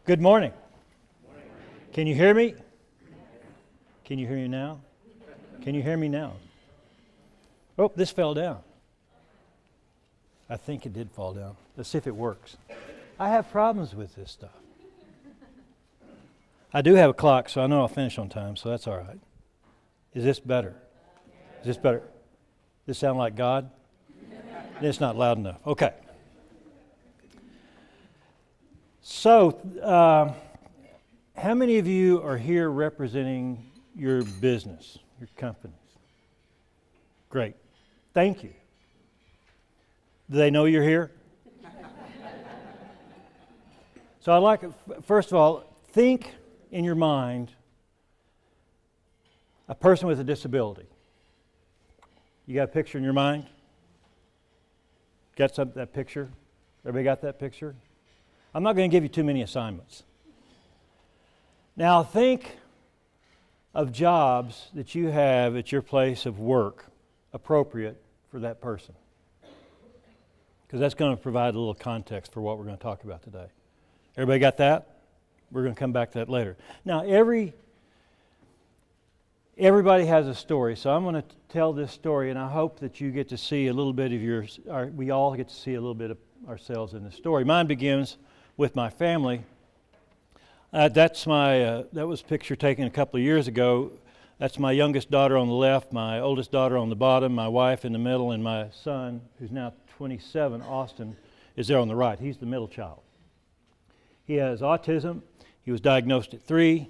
Good morning. Can you hear me? Can you hear me now? Can you hear me now? Oh, this fell down. I think it did fall down. Let's see if it works. I have problems with this stuff. I do have a clock, so I know I'll finish on time, so that's all right. Is this better? Is this better? Does this sound like God? It's not loud enough. Okay. So, how many of you are here representing your business, your companies? Great. Thank you. Do they know you're here? So I'd like, first of all, think in your mind a person with a disability. You got a picture in your mind? Got that picture? Everybody got that picture? I'm not going to give you too many assignments. Now think of jobs that you have at your place of work appropriate for that person, because that's going to provide a little context for what we're going to talk about today. Everybody got that? We're going to come back to that later. Now everybody has a story, so I'm going to tell this story, and I hope that you get to see a little bit of we all get to see a little bit of ourselves in the story. Mine begins with my family. That was a picture taken a couple of years ago. That's my youngest daughter on the left, my oldest daughter on the bottom, my wife in the middle, and my son, who's now 27, Austin, is there on the right. He's the middle child. He has autism. He was diagnosed at 3,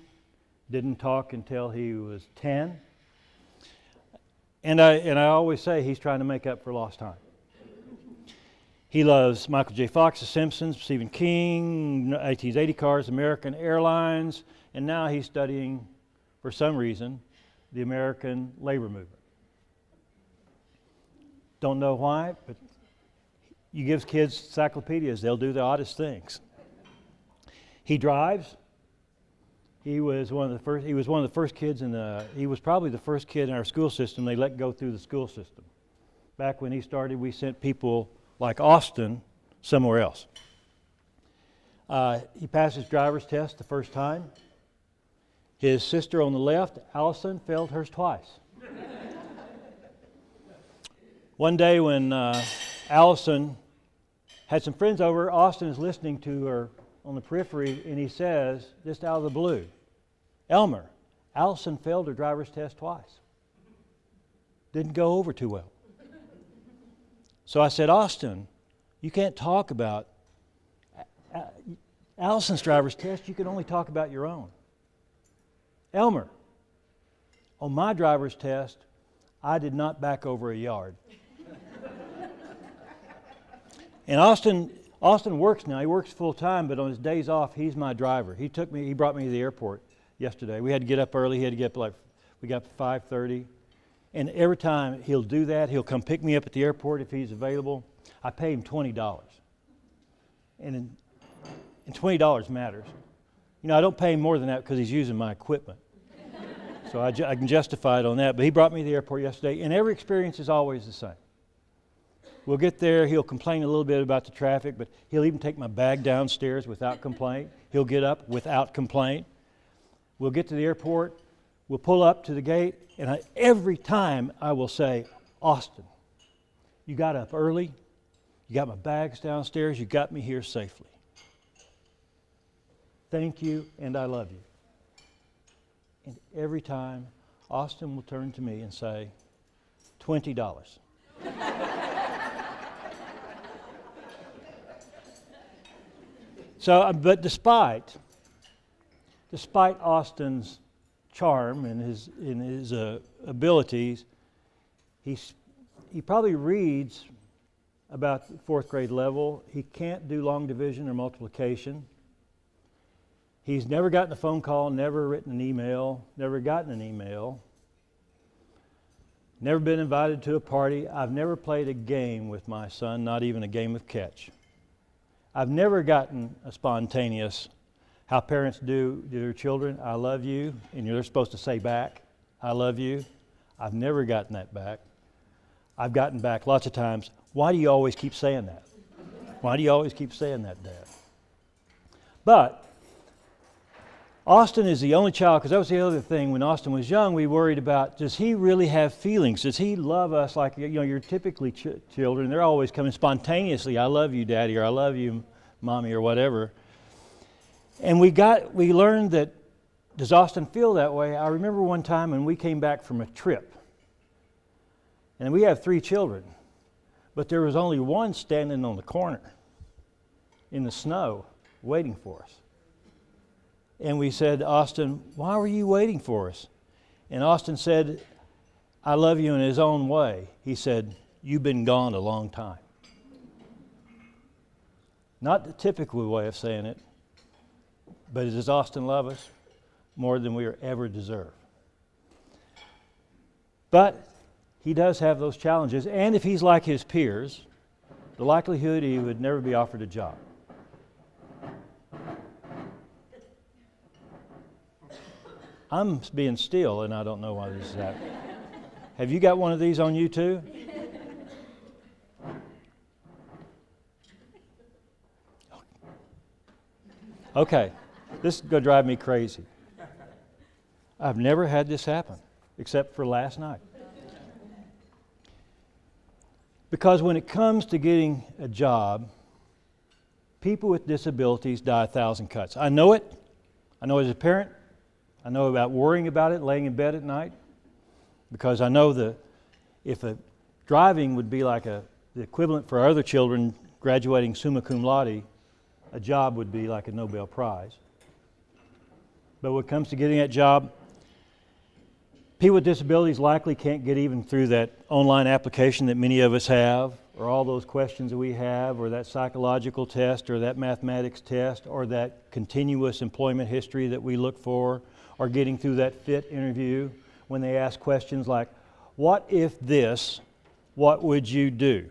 didn't talk until he was 10. And I always say he's trying to make up for lost time. He loves Michael J. Fox, The Simpsons, Stephen King, AT's 80 Cars, American Airlines, and now he's studying, for some reason, the American labor movement. Don't know why, but you give kids encyclopedias, they'll do the oddest things. He drives. He was one of the first kids he was probably the first kid in our school system they let go through the school system. Back when he started, we sent people like Austin somewhere else. He passed his driver's test the first time. His sister on the left, Allison, failed hers twice. One day when Allison had some friends over, Austin is listening to her on the periphery, and he says, just out of the blue, "Elmer, Allison failed her driver's test twice. Didn't go over too well." So I said, "Austin, you can't talk about Allison's driver's test. You can only talk about your own." "Elmer, on my driver's test, I did not back over a yard." And Austin works now. He works full time, but on his days off, he's my driver. He brought me to the airport yesterday. We had to get up early. He had to get up we got up 5:30. And every time he'll do that, he'll come pick me up at the airport if he's available. I pay him $20. And $20 matters. You know, I don't pay him more than that because he's using my equipment. So I can justify it on that. But he brought me to the airport yesterday, and every experience is always the same. We'll get there, he'll complain a little bit about the traffic, but he'll even take my bag downstairs without complaint. He'll get up without complaint. We'll get to the airport, we'll pull up to the gate, and every time I will say, "Austin, you got up early, you got my bags downstairs, you got me here safely. Thank you, and I love you." And every time, Austin will turn to me and say, $20. So, but despite Austin's charm and his abilities, he probably reads about the 4th grade level. He can't do long division or multiplication. He's never gotten a phone call, never written an email, never gotten an email, never been invited to a party. I've never played a game with my son, not even a game of catch. I've never gotten a spontaneous, how parents do to their children, "I love you," and they're supposed to say back, "I love you." I've never gotten that back. I've gotten back lots of times, "Why do you always keep saying that? Why do you always keep saying that, Dad?" But Austin is the only child, because that was the other thing. When Austin was young, we worried about, does he really have feelings? Does he love us like, you're typically children. They're always coming spontaneously, I love you, Daddy, or I love you, Mommy, or whatever. And we learned that, does Austin feel that way? I remember one time when we came back from a trip. And we have 3 children. But there was only one standing on the corner in the snow waiting for us. And we said, Austin, why were you waiting for us? And Austin said, I love you in his own way. He said, you've been gone a long time. Not the typical way of saying it, but does Austin love us more than we ever deserve? But he does have those challenges, and if he's like his peers, the likelihood he would never be offered a job. I'm being still, and I don't know why this is happening. Have you got one of these on you too? Okay, this is going to drive me crazy. I've never had this happen, except for last night. Because when it comes to getting a job, people with disabilities die 1,000 cuts. I know it. I know as a parent. I know about worrying about it, laying in bed at night, because I know if driving would be like the equivalent for other children graduating summa cum laude, a job would be like a Nobel Prize. But when it comes to getting that job, people with disabilities likely can't get even through that online application that many of us have, or all those questions that we have, or that psychological test, or that mathematics test, or that continuous employment history that we look for, or getting through that fit interview when they ask questions like, what if this, what would you do?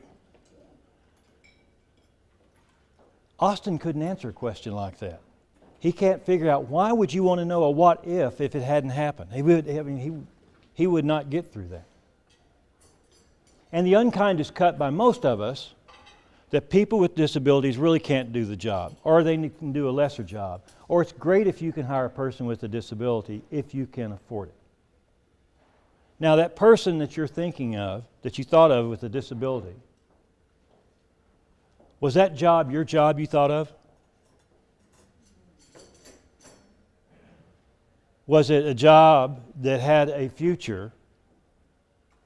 Austin couldn't answer a question like that. He can't figure out, why would you want to know a what if it hadn't happened? He would not get through that. And the unkindest cut by most of us, that people with disabilities really can't do the job, or they can do a lesser job, or it's great if you can hire a person with a disability if you can afford it. Now that person that you're thinking of, that you thought of with a disability, was that job your job you thought of? Was it a job that had a future,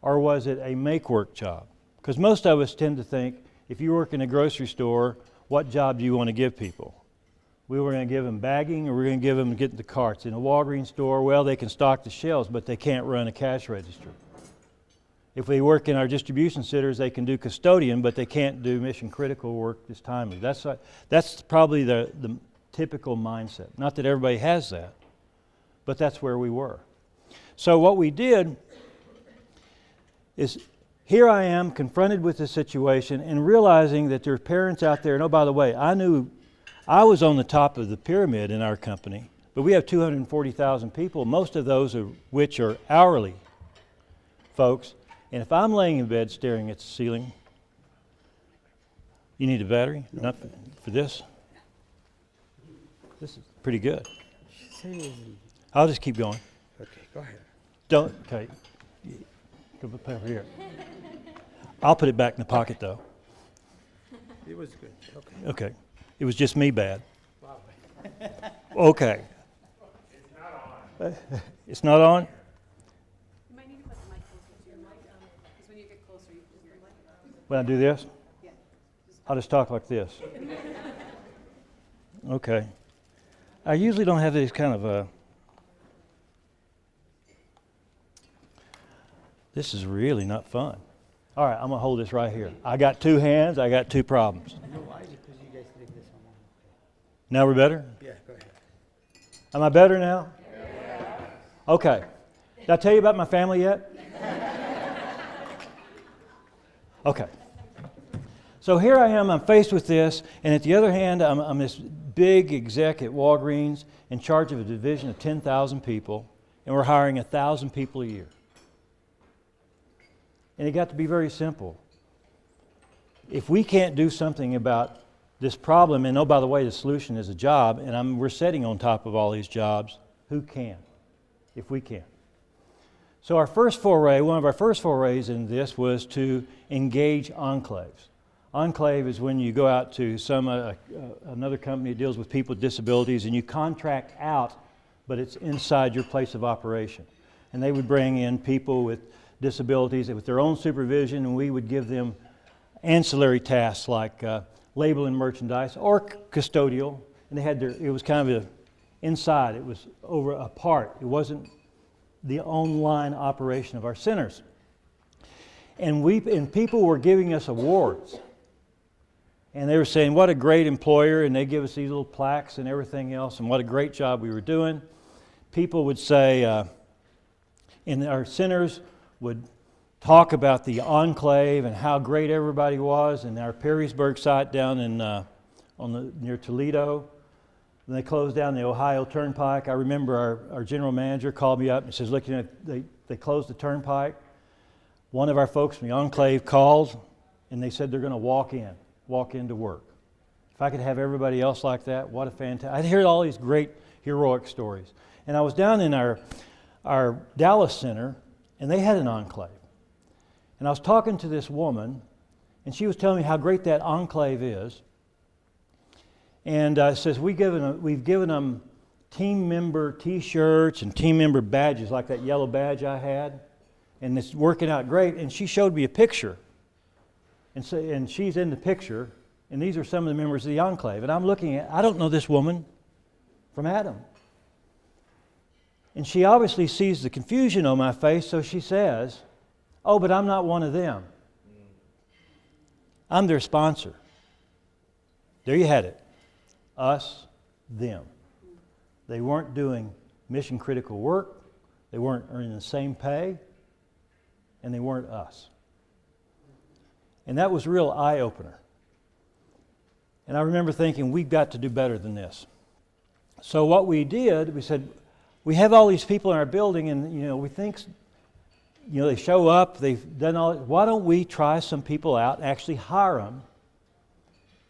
or was it a make-work job? Because most of us tend to think, if you work in a grocery store, what job do you want to give people? We were going to give them bagging, or we're going to give them getting the carts. In a Walgreens store, well, they can stock the shelves, but they can't run a cash register. If we work in our distribution centers, they can do custodian, but they can't do mission-critical work this timely. That's probably the typical mindset. Not that everybody has that, but that's where we were. So what we did is, here I am confronted with this situation and realizing that there are parents out there, and oh, by the way, I knew I was on the top of the pyramid in our company, but we have 240,000 people, most of those which are hourly folks. And if I'm laying in bed staring at the ceiling, you need a battery? Not for this? This is pretty good. I'll just keep going. Okay, go ahead. Okay. Come up over here. I'll put it back in the pocket though. It was good. Okay. Okay. It was just me bad. Okay. It's not on. It's not on? You might need to put the mic closer to your mic, because when you get closer, you can hear it. When I do this? Yeah. I'll just talk like this. Okay. I usually don't have these kind of this is really not fun. All right, I'm going to hold this right here. I got 2 hands, I got 2 problems. You know why? Because you guys leave this one. Now we're better? Yeah, go ahead. Am I better now? Yeah. Okay. Did I tell you about my family yet? Okay. So here I am, I'm faced with this, and at the other hand, I'm this big exec at Walgreens in charge of a division of 10,000 people, and we're hiring 1,000 people a year. And it got to be very simple. If we can't do something about this problem, and oh, by the way, the solution is a job, and we're sitting on top of all these jobs, who can, if we can. So one of our first forays in this was to engage enclaves. Enclave is when you go out to another company that deals with people with disabilities and you contract out, but it's inside your place of operation. And they would bring in people with disabilities with their own supervision, and we would give them ancillary tasks like labeling merchandise or custodial. And it was kind of inside, it was over apart. It wasn't the online operation of our centers. And people were giving us awards. And they were saying, what a great employer, and they give us these little plaques and everything else, and what a great job we were doing. People would say, in our centers, would talk about the enclave and how great everybody was, and our Perrysburg site down near Toledo. When they closed down the Ohio Turnpike, I remember our general manager called me up and says, look, they closed the turnpike. One of our folks from the enclave called, and they said they're going to walk into work. If I could have everybody else like that, what a fantastic... I'd hear all these great heroic stories. And I was down in our Dallas center, and they had an enclave. And I was talking to this woman, and she was telling me how great that enclave is. And says, we've given them team member T-shirts and team member badges, like that yellow badge I had. And it's working out great. And she showed me a picture. And she's in the picture, and these are some of the members of the enclave. And I'm looking at, I don't know this woman from Adam. And she obviously sees the confusion on my face, so she says, oh, but I'm not one of them. I'm their sponsor. There you had it. Us, them. They weren't doing mission critical work, they weren't earning the same pay, and they weren't us. And that was a real eye-opener. And I remember thinking, we've got to do better than this. So what we did, we said, we have all these people in our building, and we think, they show up, they've done all. Why don't we try some people out, actually hire them,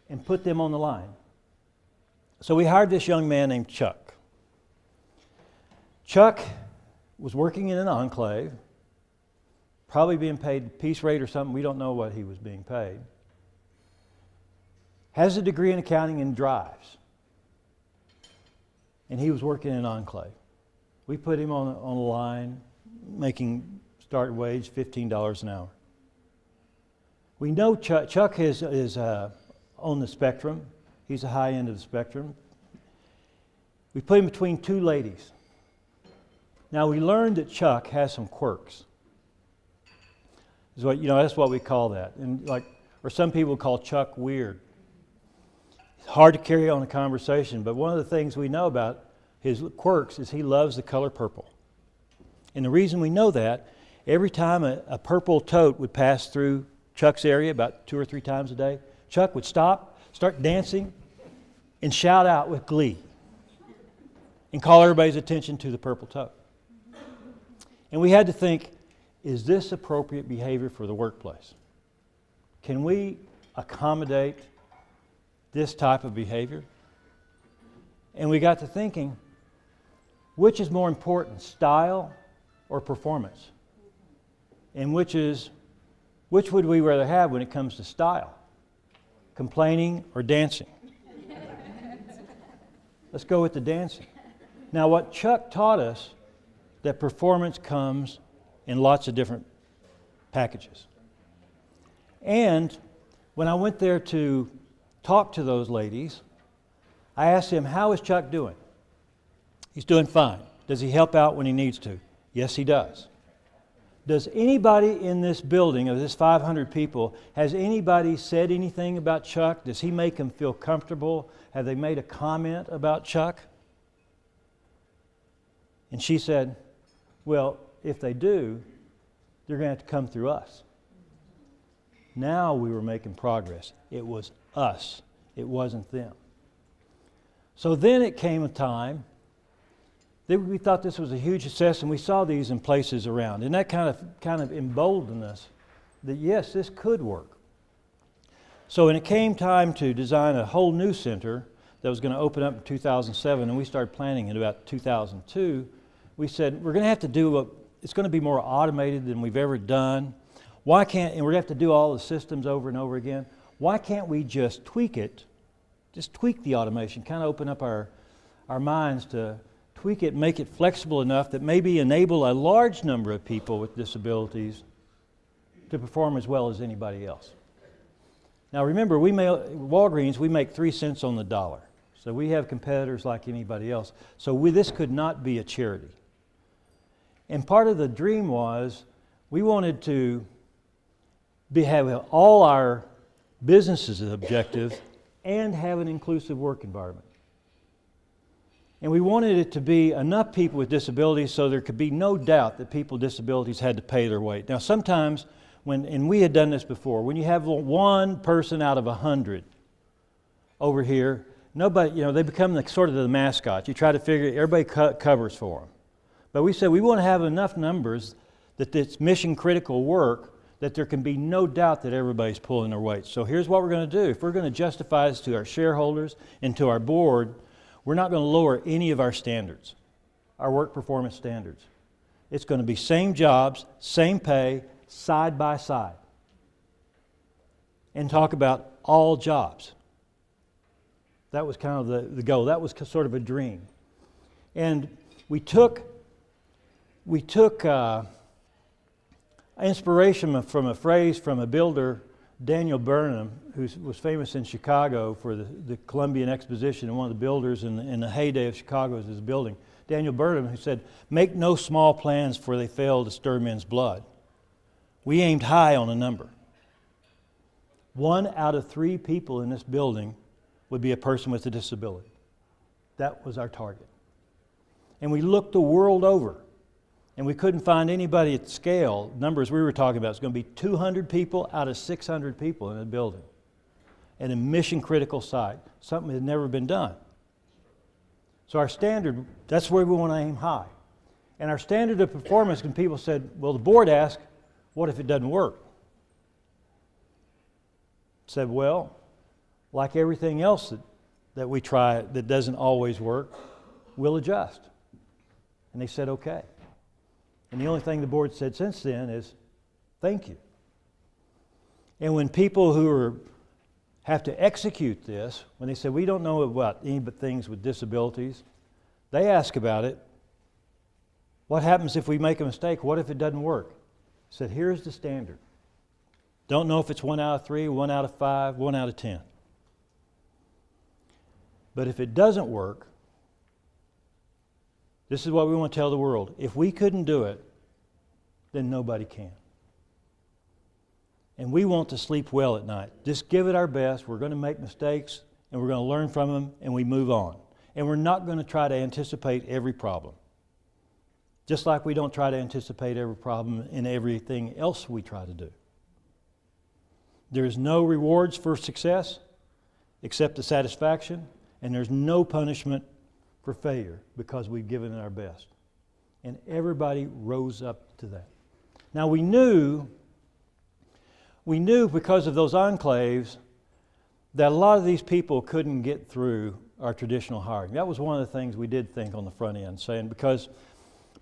and put them on the line? So we hired this young man named Chuck. Chuck was working in an enclave, probably being paid piece rate or something. We don't know what he was being paid. Has a degree in accounting and drives. And he was working in an enclave. We put him on a line, making start wage $15 an hour. We know Chuck is on the spectrum. He's the high end of the spectrum. We put him between two ladies. Now we learned that Chuck has some quirks. That's what we call that. Or some people call Chuck weird. It's hard to carry on a conversation, but one of the things we know about his quirks is he loves the color purple. And the reason we know that, every time a purple tote would pass through Chuck's area about 2 or 3 times a day, Chuck would stop, start dancing, and shout out with glee and call everybody's attention to the purple tote. And we had to think, is this appropriate behavior for the workplace? Can we accommodate this type of behavior? And we got to thinking, which is more important, style or performance? And which would we rather have when it comes to style? Complaining or dancing? Let's go with the dancing. Now, what Chuck taught us, that performance comes in lots of different packages. And when I went there to talk to those ladies, I asked him, how is Chuck doing? He's doing fine. Does he help out when he needs to? Yes, he does. Does anybody in this building, of this 500 people, has anybody said anything about Chuck? Does he make them feel comfortable? Have they made a comment about Chuck? And she said, well, if they do, they're going to have to come through us. Now we were making progress. It was us. It wasn't them. So then it came a time that we thought this was a huge success, and we saw these in places around. And that kind of emboldened us that, yes, this could work. So when it came time to design a whole new center, that was going to open up in 2007, and we started planning in about 2002. We said, we're going to have to do it's going to be more automated than we've ever done. Why can't, and we're going to have to do all the systems over and over again. Why can't we just tweak it, just tweak the automation, kind of open up our minds to tweak it, make it flexible enough that maybe enable a large number of people with disabilities to perform as well as anybody else. Now remember, Walgreens, we make 3 cents on the dollar. So we have competitors like anybody else. So this could not be a charity. And part of the dream was we wanted to have all our businesses as objective and have an inclusive work environment. And we wanted it to be enough people with disabilities so there could be no doubt that people with disabilities had to pay their weight. Now sometimes, and we had done this before, when you have one person out of 100 over here, nobody, they become sort of the mascot. You try to figure, everybody covers for them. But we said we want to have enough numbers that it's mission critical work that there can be no doubt that everybody's pulling their weight. So here's what we're going to do. If we're going to justify this to our shareholders and to our board, we're not going to lower any of our standards, our work performance standards. It's going to be same jobs, same pay, side by side. And talk about all jobs. That was kind of the goal. That was sort of a dream. And we took inspiration from a phrase from a builder, Daniel Burnham, who was famous in Chicago for the Columbian Exposition and one of the builders in the heyday of Chicago as his building. Daniel Burnham, who said, "Make no small plans, for they fail to stir men's blood." We aimed high on a number. 1 out of 3 people in this building would be a person with a disability. That was our target. And we looked the world over, and we couldn't find anybody at scale. Numbers we were talking about, it's going to be 200 people out of 600 people in a building at a mission-critical site, something that had never been done. So our standard, that's where we want to aim high. And our standard of performance, when people said, well, the board asked, what if it doesn't work? Said, well, like everything else that we try that doesn't always work, we'll adjust. And they said, okay. And the only thing the board said since then is, thank you. And when people who have to execute this, when they say, we don't know about any but things with disabilities, they ask about it. What happens if we make a mistake? What if it doesn't work? I said, here's the standard. Don't know if it's 1 out of 3, 1 out of 5, 1 out of 10. But if it doesn't work, this is what we want to tell the world. If we couldn't do it, then nobody can. And we want to sleep well at night. Just give it our best. We're going to make mistakes, and we're going to learn from them, and we move on. And we're not going to try to anticipate every problem. Just like we don't try to anticipate every problem in everything else we try to do. There's no rewards for success except the satisfaction, and there's no punishment for failure because we've given it our best. And everybody rose up to that. Now we knew because of those enclaves that a lot of these people couldn't get through our traditional hiring. That was one of the things we did think on the front end, saying because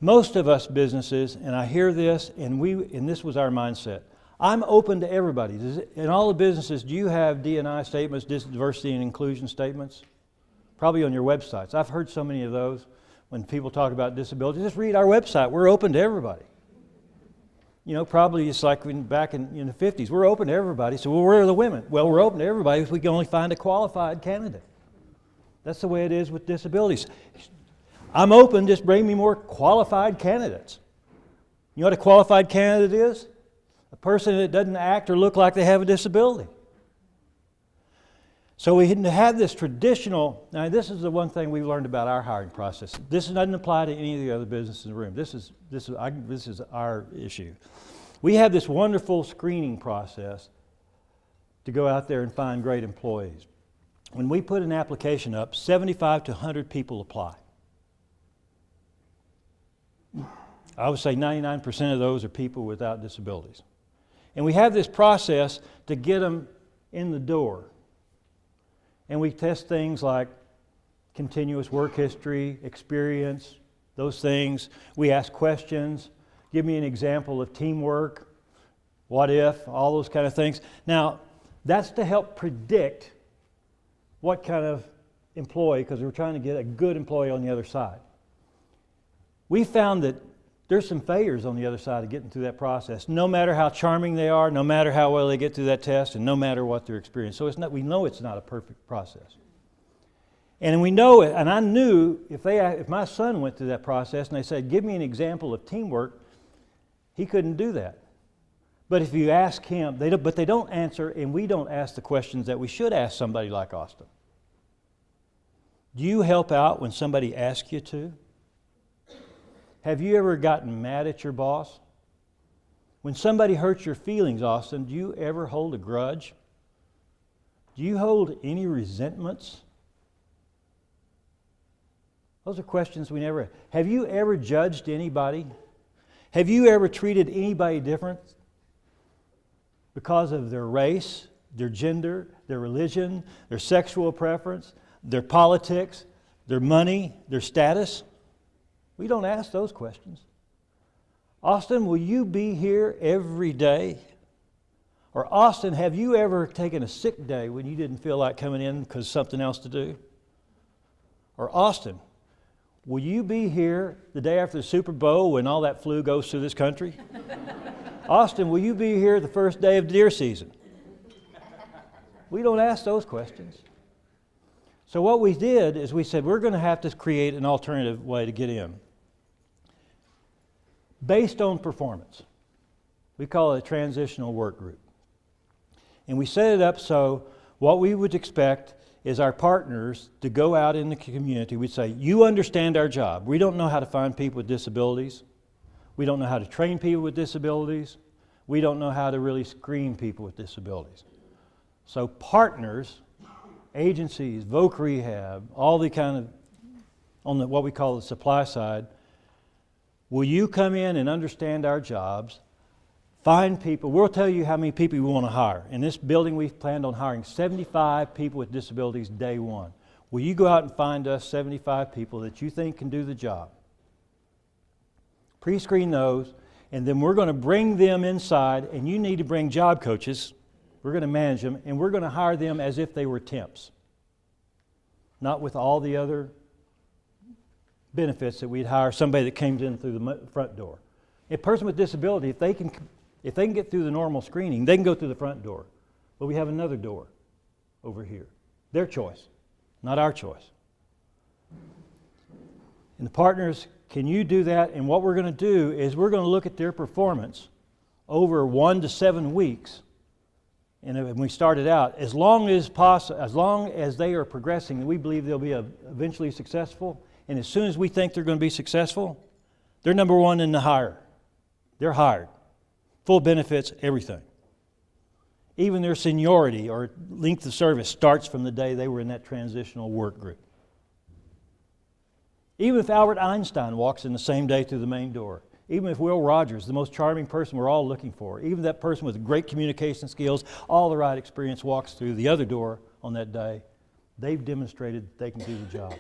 most of us businesses, and I hear this, and this was our mindset. I'm open to everybody. In all the businesses, do you have D&I statements, diversity and inclusion statements? Probably on your websites. I've heard so many of those when people talk about disability. Just read our website. We're open to everybody. Probably it's like back in the 50s. We're open to everybody. So where are the women? Well, we're open to everybody if we can only find a qualified candidate. That's the way it is with disabilities. I'm open, just bring me more qualified candidates. You know what a qualified candidate is? A person that doesn't act or look like they have a disability. So we had this traditional, now this is the one thing we've learned about our hiring process. This doesn't apply to any of the other businesses in the room. This is our issue. We have this wonderful screening process to go out there and find great employees. When we put an application up, 75 to 100 people apply. I would say 99% of those are people without disabilities. And we have this process to get them in the door. And we test things like continuous work history, experience, those things. We ask questions. Give me an example of teamwork, what if, all those kind of things. Now, that's to help predict what kind of employee, because we're trying to get a good employee on the other side. We found that there's some failures on the other side of getting through that process, no matter how charming they are, no matter how well they get through that test, and no matter what their experience. So we know it's not a perfect process. And we know it, and I knew if my son went through that process and they said, give me an example of teamwork, he couldn't do that. But if you ask him, they don't answer, and we don't ask the questions that we should ask somebody like Austin. Do you help out when somebody asks you to? Have you ever gotten mad at your boss? When somebody hurts your feelings, Austin, do you ever hold a grudge? Do you hold any resentments? Those are questions we never ask. Have you ever judged anybody? Have you ever treated anybody different because of their race, their gender, their religion, their sexual preference, their politics, their money, their status? We don't ask those questions. Austin, will you be here every day? Or Austin, have you ever taken a sick day when you didn't feel like coming in because something else to do? Or Austin, will you be here the day after the Super Bowl when all that flu goes through this country? Austin, will you be here the first day of deer season? We don't ask those questions. So what we did is we said we're going to have to create an alternative way to get in. Based on performance. We call it a transitional work group. And we set it up so what we would expect is our partners to go out in the community. We'd say, you understand our job. We don't know how to find people with disabilities. We don't know how to train people with disabilities. We don't know how to really screen people with disabilities. So partners, agencies, Voc Rehab, all the kind of, on what we call the supply side, will you come in and understand our jobs, find people? We'll tell you how many people we want to hire. In this building, we've planned on hiring 75 people with disabilities day one. Will you go out and find us 75 people that you think can do the job? Pre-screen those, and then we're going to bring them inside, and you need to bring job coaches. We're going to manage them, and we're going to hire them as if they were temps, not with all the other benefits that we'd hire somebody that came in through the front door. A person with disability, if they can get through the normal screening, they can go through the front door. But we have another door over here. Their choice, not our choice. And the partners, can you do that? And what we're going to do is we're going to look at their performance over 1 to 7 weeks. And when we started out, as long as they are progressing, we believe they'll be eventually successful. And as soon as we think they're going to be successful, they're number one in the hire. They're hired. Full benefits, everything. Even their seniority or length of service starts from the day they were in that transitional work group. Even if Albert Einstein walks in the same day through the main door, even if Will Rogers, the most charming person we're all looking for, even that person with great communication skills, all the right experience, walks through the other door on that day, they've demonstrated that they can do the job.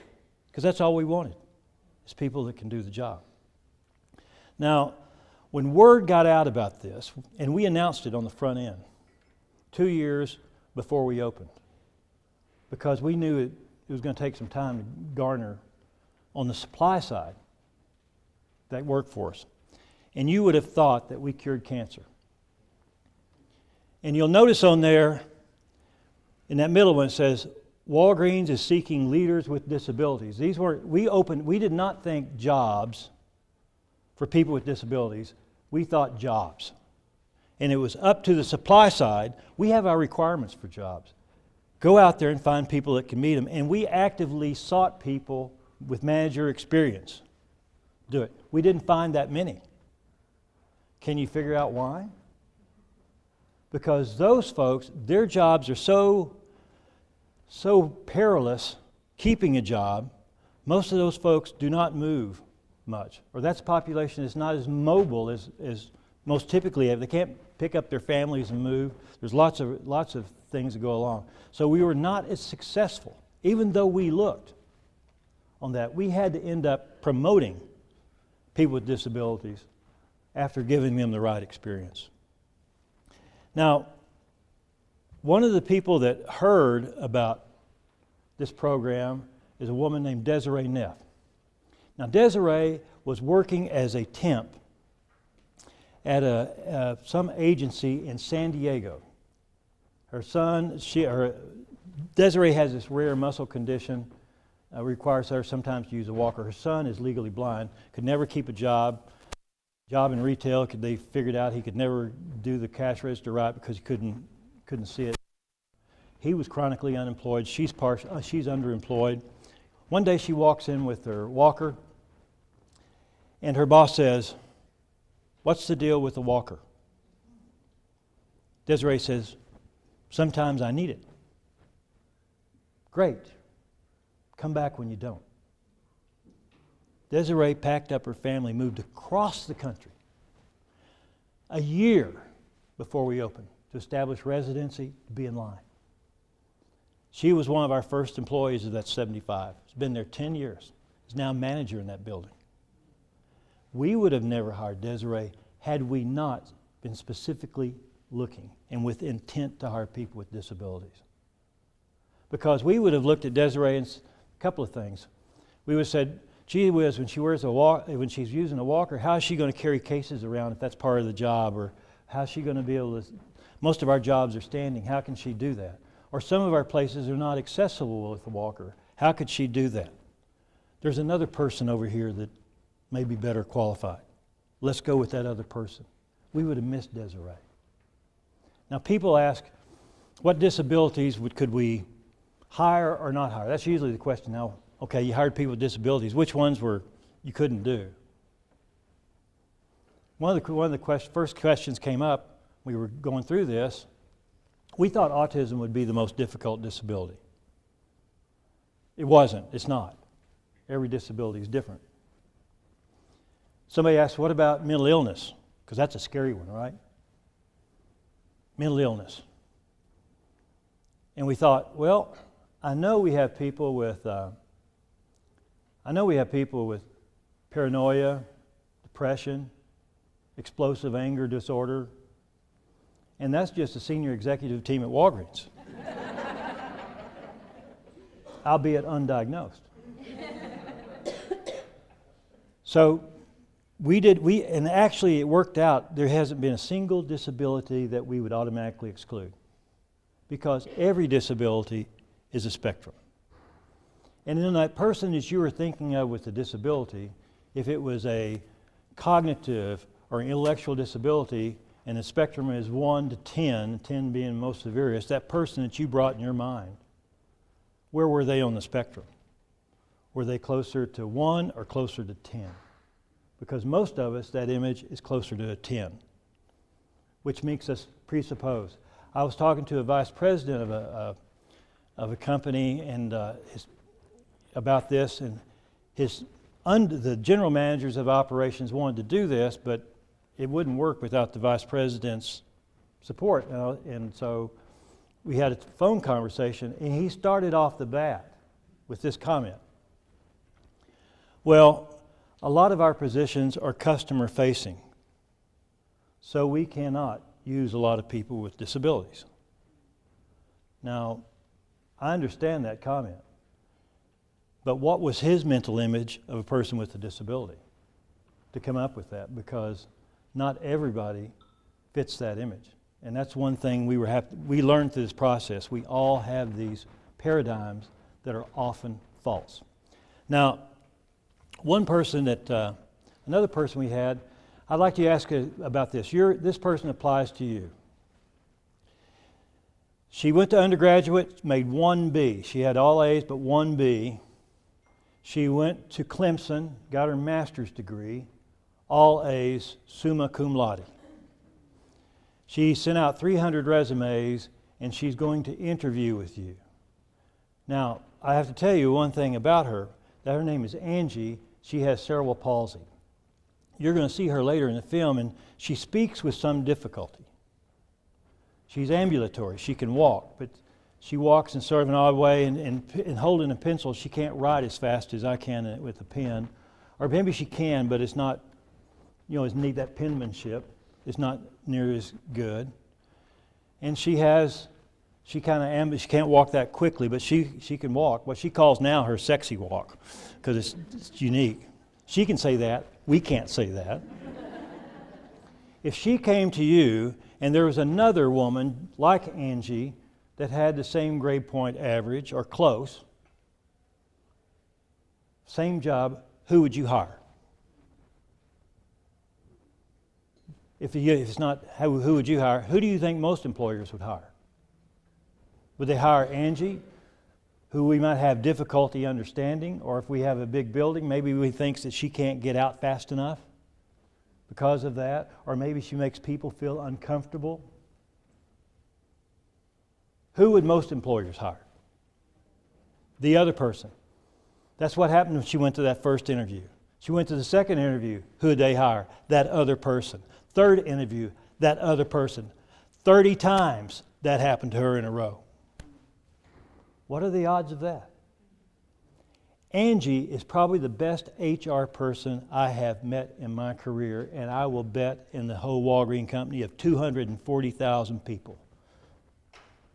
Because that's all we wanted, is people that can do the job. Now, when word got out about this, and we announced it on the front end, 2 years before we opened, because we knew it was going to take some time to garner on the supply side that workforce. And you would have thought that we cured cancer. And you'll notice on there, in that middle one, it says, Walgreens is seeking leaders with disabilities. We did not think jobs for people with disabilities. We thought jobs. And it was up to the supply side. We have our requirements for jobs. Go out there and find people that can meet them. And we actively sought people with manager experience. Do it. We didn't find that many. Can you figure out why? Because those folks, their jobs are so perilous, keeping a job, most of those folks do not move much. Or that population is not as mobile as most typically have. They can't pick up their families and move. There's lots of things that go along. So we were not as successful, even though we looked. on that. We had to end up promoting people with disabilities after giving them the right experience. Now, one of the people that heard about this program is a woman named Desiree Neff. Now, Desiree was working as a temp at some agency in San Diego. Desiree has this rare muscle condition, requires her sometimes to use a walker. Her son is legally blind, could never keep a job in retail. They figured out he could never do the cash register right because he couldn't see it. He was chronically unemployed. She's underemployed. One day she walks in with her walker, and her boss says, "What's the deal with the walker?" Desiree says, "Sometimes I need it." "Great. Come back when you don't." Desiree packed up her family, moved across the country a year before we opened to establish residency, to be in line. She was one of our first employees of that 75. She's been there 10 years. Is now manager in that building. We would have never hired Desiree had we not been specifically looking and with intent to hire people with disabilities. Because we would have looked at Desiree and a couple of things. We would have said, gee whiz, when she's using a walker, how is she going to carry cases around if that's part of the job? Or how is she going to be able to, most of our jobs are standing, how can she do that? Or some of our places are not accessible with a walker. How could she do that? There's another person over here that may be better qualified. Let's go with that other person. We would have missed Desiree. Now people ask, what disabilities could we hire or not hire? That's usually the question. Now, okay, you hired people with disabilities. Which ones you couldn't do? One of the first questions came up. We were going through this. We thought autism would be the most difficult disability. It wasn't. It's not. Every disability is different. Somebody asked, what about mental illness? Because that's a scary one, right? Mental illness. And we thought, well, I know we have people with paranoia, depression, explosive anger disorder, and that's just a senior executive team at Walgreens, albeit undiagnosed. So and actually it worked out. There hasn't been a single disability that we would automatically exclude, because every disability is a spectrum. And then that person that you were thinking of with a disability, if it was a cognitive or intellectual disability, and the spectrum is 1 to 10, 10 being most severest, that person that you brought in your mind, where were they on the spectrum? Were they closer to 1 or closer to 10? Because most of us, that image is closer to a 10, which makes us presuppose. I was talking to a vice president of a company and about this, and the general managers of operations wanted to do this, but it wouldn't work without the vice president's support. And so we had a phone conversation, and he started off the bat with this comment. Well, a lot of our positions are customer facing, so we cannot use a lot of people with disabilities. Now, I understand that comment, but what was his mental image of a person with a disability to come up with that? Because not everybody fits that image. And that's one thing we learned through this process. We all have these paradigms that are often false. Now, another person we had, I'd like to ask about this. This person applies to you. She went to undergraduate, made 1B. She had all A's but 1B. She went to Clemson, got her master's degree, all A's, summa cum laude. She sent out 300 resumes, and she's going to interview with you. Now, I have to tell you one thing about her, that her name is Angie. She has cerebral palsy. You're going to see her later in the film, and she speaks with some difficulty. She's ambulatory. She can walk, but She walks in sort of an odd way, and holding a pencil, she can't write as fast as I can with a pen. Or maybe she can, but it's not, it's neat, that penmanship. It's not near as good. And she can't walk that quickly, but she can walk what she calls now her sexy walk, because it's unique. She can say that. We can't say that. If she came to you and there was another woman like Angie that had the same grade point average or close, same job, who would you hire? If it's not, who would you hire? Who do you think most employers would hire? Would they hire Angie, who we might have difficulty understanding, or if we have a big building, maybe we think that she can't get out fast enough because of that, or maybe she makes people feel uncomfortable? Who would most employers hire? The other person. That's what happened when she went to that first interview. She went to the second interview. Who would they hire? That other person. Third interview, that other person. 30 times that happened to her in a row. What are the odds of that? Angie is probably the best HR person I have met in my career, and I will bet in the whole Walgreen company of 240,000 people.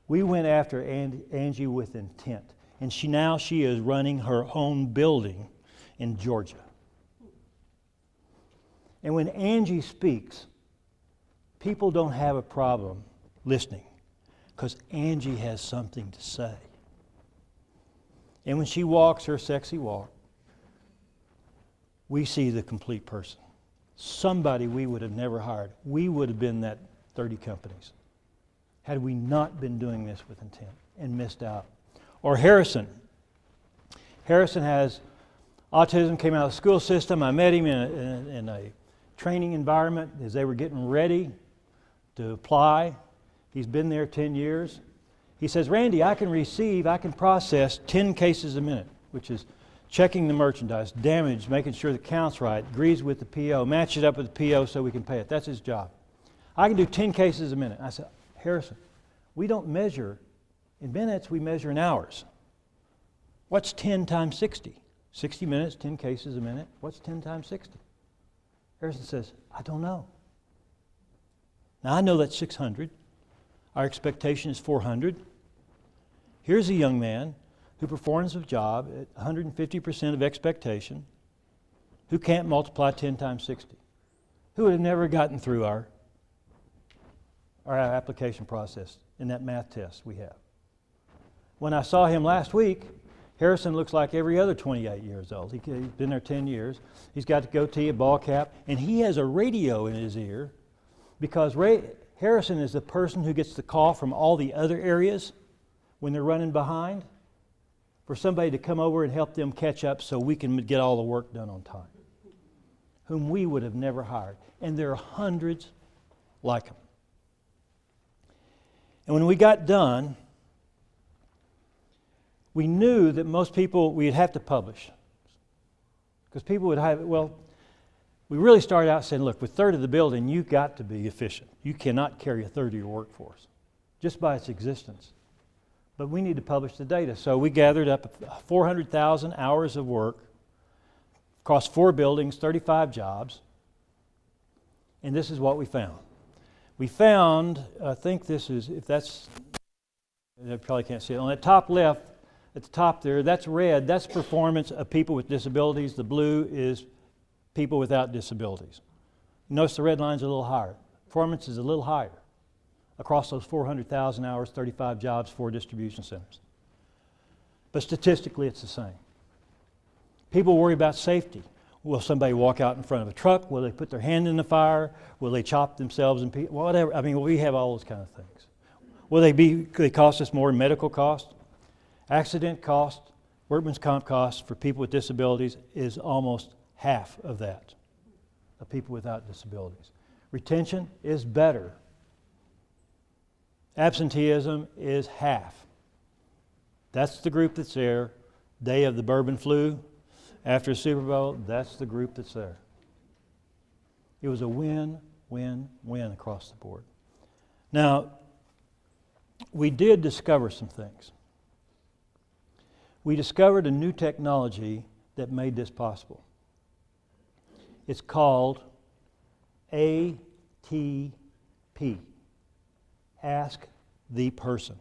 We went after Angie with intent, and she is running her own building in Georgia. And when Angie speaks, people don't have a problem listening because Angie has something to say. And when she walks her sexy walk, we see the complete person. Somebody we would have never hired. We would have been that 30 companies had we not been doing this with intent and missed out. Or Harrison. Harrison has autism, came out of the school system. I met him in a training environment as they were getting ready to apply. He's been there 10 years. He says, Randy, I can process 10 cases a minute, which is checking the merchandise, damage, making sure the count's right, agrees with the PO, match it up with the PO so we can pay it. That's his job. I can do 10 cases a minute. I said, Harrison, we don't measure in minutes, we measure in hours. What's 10 times 60? 60 minutes, 10 cases a minute. What's 10 times 60? Harrison says, I don't know. Now I know that's 600. Our expectation is 400. Here's a young man who performs a job at 150% of expectation, who can't multiply 10 times 60, who would have never gotten through our application process in that math test we have. When I saw him last week, Harrison looks like every other 28 years old. He's been there 10 years. He's got the goatee, a ball cap, and he has a radio in his ear because Harrison is the person who gets the call from all the other areas when they're running behind for somebody to come over and help them catch up so we can get all the work done on time, whom we would have never hired. And there are hundreds like him. And when we got done, we knew that most people, we'd have to publish. Because people would have, we really started out saying, look, with a third of the building, you've got to be efficient. You cannot carry a third of your workforce, just by its existence. But we need to publish the data. So we gathered up 400,000 hours of work across 4 buildings, 35 jobs. And this is what we found. We found, I think this is, I probably can't see it. On the top left, at the top there, that's red. That's performance of people with disabilities. The blue is people without disabilities. Notice the red line's a little higher. Performance is a little higher across those 400,000 hours, 35 jobs, 4 distribution centers. But statistically, it's the same. People worry about safety. Will somebody walk out in front of a truck? Will they put their hand in the fire? Will they chop themselves in pieces? Whatever. I mean, we have all those kind of things. Will they cost us more in medical cost? Accident cost, workman's comp cost for people with disabilities is almost half of that, of people without disabilities. Retention is better. Absenteeism is half. That's the group that's there. Day of the bourbon flu, after the Super Bowl, that's the group that's there. It was a win, win, win across the board. Now, we did discover some things. We discovered a new technology that made this possible. It's called ATP. Ask the person.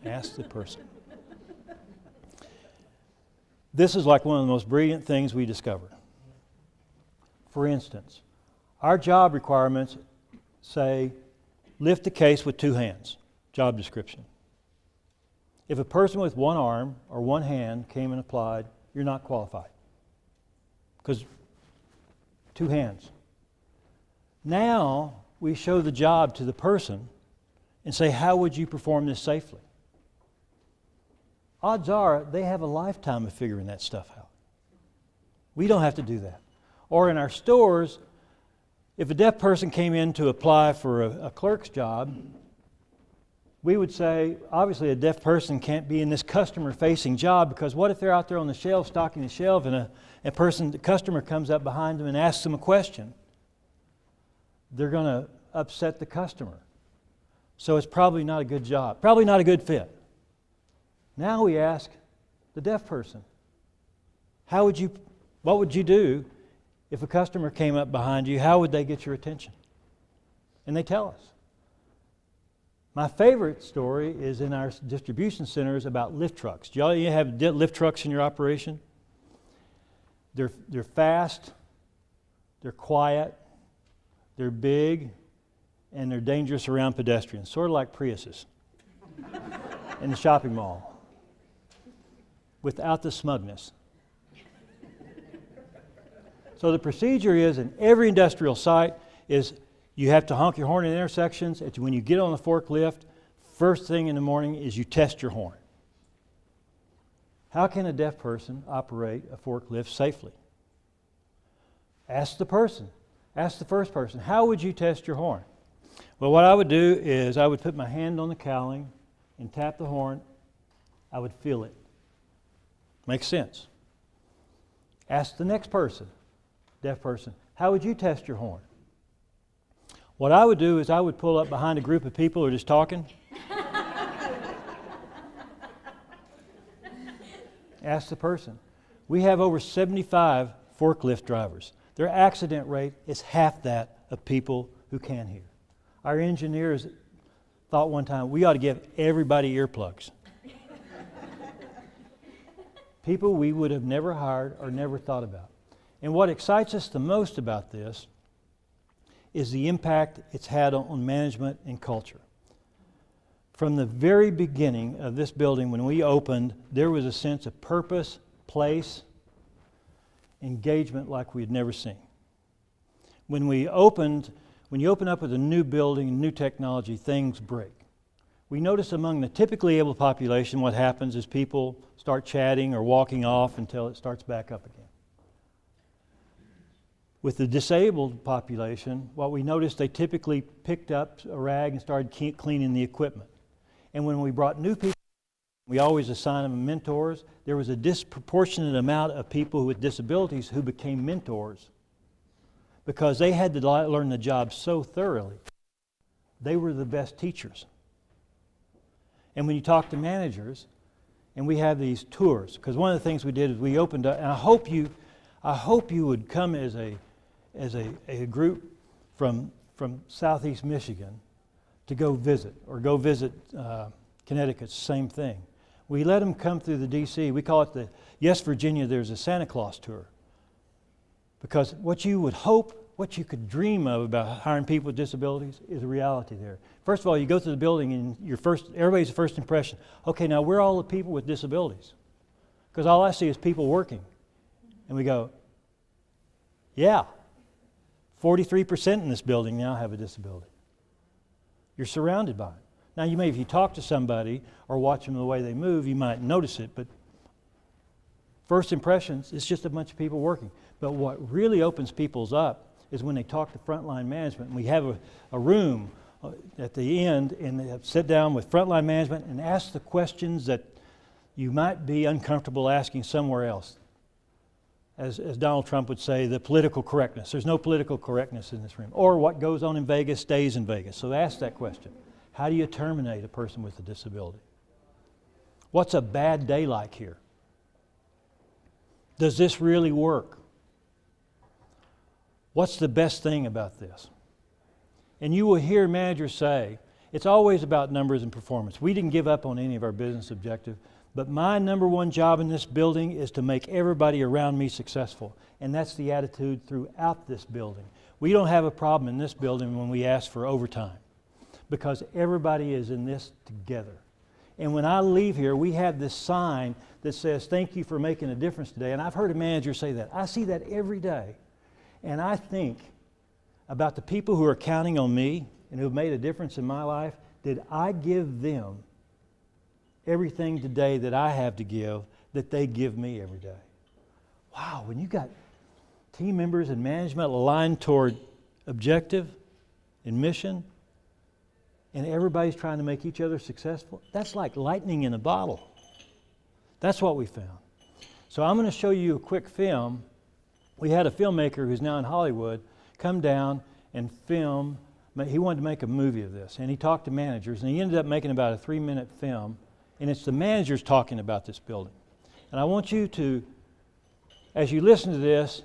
Ask the person. This is like one of the most brilliant things we discovered. For instance, our job requirements say, lift the case with 2 hands, job description. If a person with 1 arm or 1 hand came and applied, you're not qualified. Because 2 hands. Now we show the job to the person and say, how would you perform this safely? Odds are they have a lifetime of figuring that stuff out. We don't have to do that. Or in our stores, if a deaf person came in to apply for a clerk's job, we would say, obviously a deaf person can't be in this customer-facing job, because what if they're out there on the shelf stocking the shelf and the customer comes up behind them and asks them a question? They're going to upset the customer. So it's probably not a good job, probably not a good fit. Now we ask the deaf person, what would you do if a customer came up behind you? How would they get your attention? And they tell us. My favorite story is in our distribution centers about lift trucks. Do you have lift trucks in your operation? They're fast, they're quiet, they're big, and they're dangerous around pedestrians, sort of like Priuses in the shopping mall, without the smugness. So the procedure is, in every industrial site, is you have to honk your horn in intersections. When you get on the forklift, first thing in the morning is you test your horn. How can a deaf person operate a forklift safely? Ask the person. Ask the first person, how would you test your horn? Well, what I would do is I would put my hand on the cowling and tap the horn. I would feel it. Makes sense. Ask the next person, deaf person, how would you test your horn? What I would do is I would pull up behind a group of people who are just talking. Ask the person. We have over 75 forklift drivers. Their accident rate is half that of people who can hear. Our engineers thought one time we ought to give everybody earplugs. People we would have never hired or never thought about. And what excites us the most about this is the impact it's had on management and culture. From the very beginning of this building, when we opened, there was a sense of purpose, place, engagement like we had never seen. When you open up with a new building, new technology, things break. We notice among the typically able population, what happens is people start chatting or walking off until it starts back up again. With the disabled population, what we noticed, they typically picked up a rag and started cleaning the equipment. And when we brought new people, we always assign them mentors. There was a disproportionate amount of people with disabilities who became mentors because they had to learn the job so thoroughly. They were the best teachers. And when you talk to managers, and we have these tours, because one of the things we did is we opened up, and I hope you would come as a group from Southeast Michigan to go visit Connecticut, same thing. We let them come through the D.C. We call it the Yes Virginia, there's a Santa Claus tour. Because what you would hope, what you could dream of about hiring people with disabilities is a reality there. First of all, you go through the building and everybody's first impression, okay, now where are all the people with disabilities? Because all I see is people working. And we go, yeah, 43% in this building now have a disability. You're surrounded by it. Now, if you talk to somebody or watch them the way they move, you might notice it, but first impressions, it's just a bunch of people working. But what really opens people's up is when they talk to frontline management. And we have a room at the end, and they sit down with frontline management and ask the questions that you might be uncomfortable asking somewhere else. As Donald Trump would say, the political correctness. There's no political correctness in this room. Or what goes on in Vegas stays in Vegas. So ask that question. How do you terminate a person with a disability? What's a bad day like here? Does this really work? What's the best thing about this? And you will hear managers say, it's always about numbers and performance. We didn't give up on any of our business objective, but my number one job in this building is to make everybody around me successful. And that's the attitude throughout this building. We don't have a problem in this building when we ask for overtime, because everybody is in this together. And when I leave here, we have this sign that says, thank you for making a difference today. And I've heard a manager say that. I see that every day. And I think about the people who are counting on me and who have made a difference in my life. Did I give them everything today that I have to give that they give me every day? Wow, when you got team members and management aligned toward objective and mission, and everybody's trying to make each other successful, that's like lightning in a bottle. That's what we found. So I'm going to show you a quick film. We had a filmmaker who's now in Hollywood come down and film. He wanted to make a movie of this, and he talked to managers, and he ended up making about a 3-minute film, and it's the managers talking about this building. And I want you to, as you listen to this,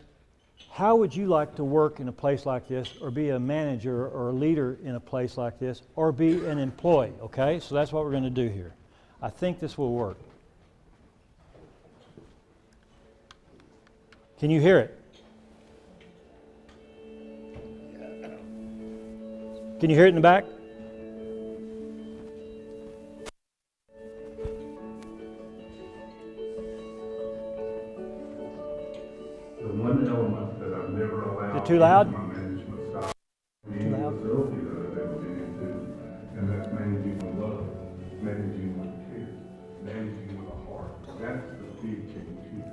how would you like to work in a place like this, or be a manager or a leader in a place like this, or be an employee, okay? So that's what we're going to do here. I think this will work. Can you hear it? Can you hear it in the back? The one element that I've never allowed. Is it too loud? in My management style. Too loud? Facility that I've ever been into, and that's managing with love, managing with care, managing with a heart. That's the big change here.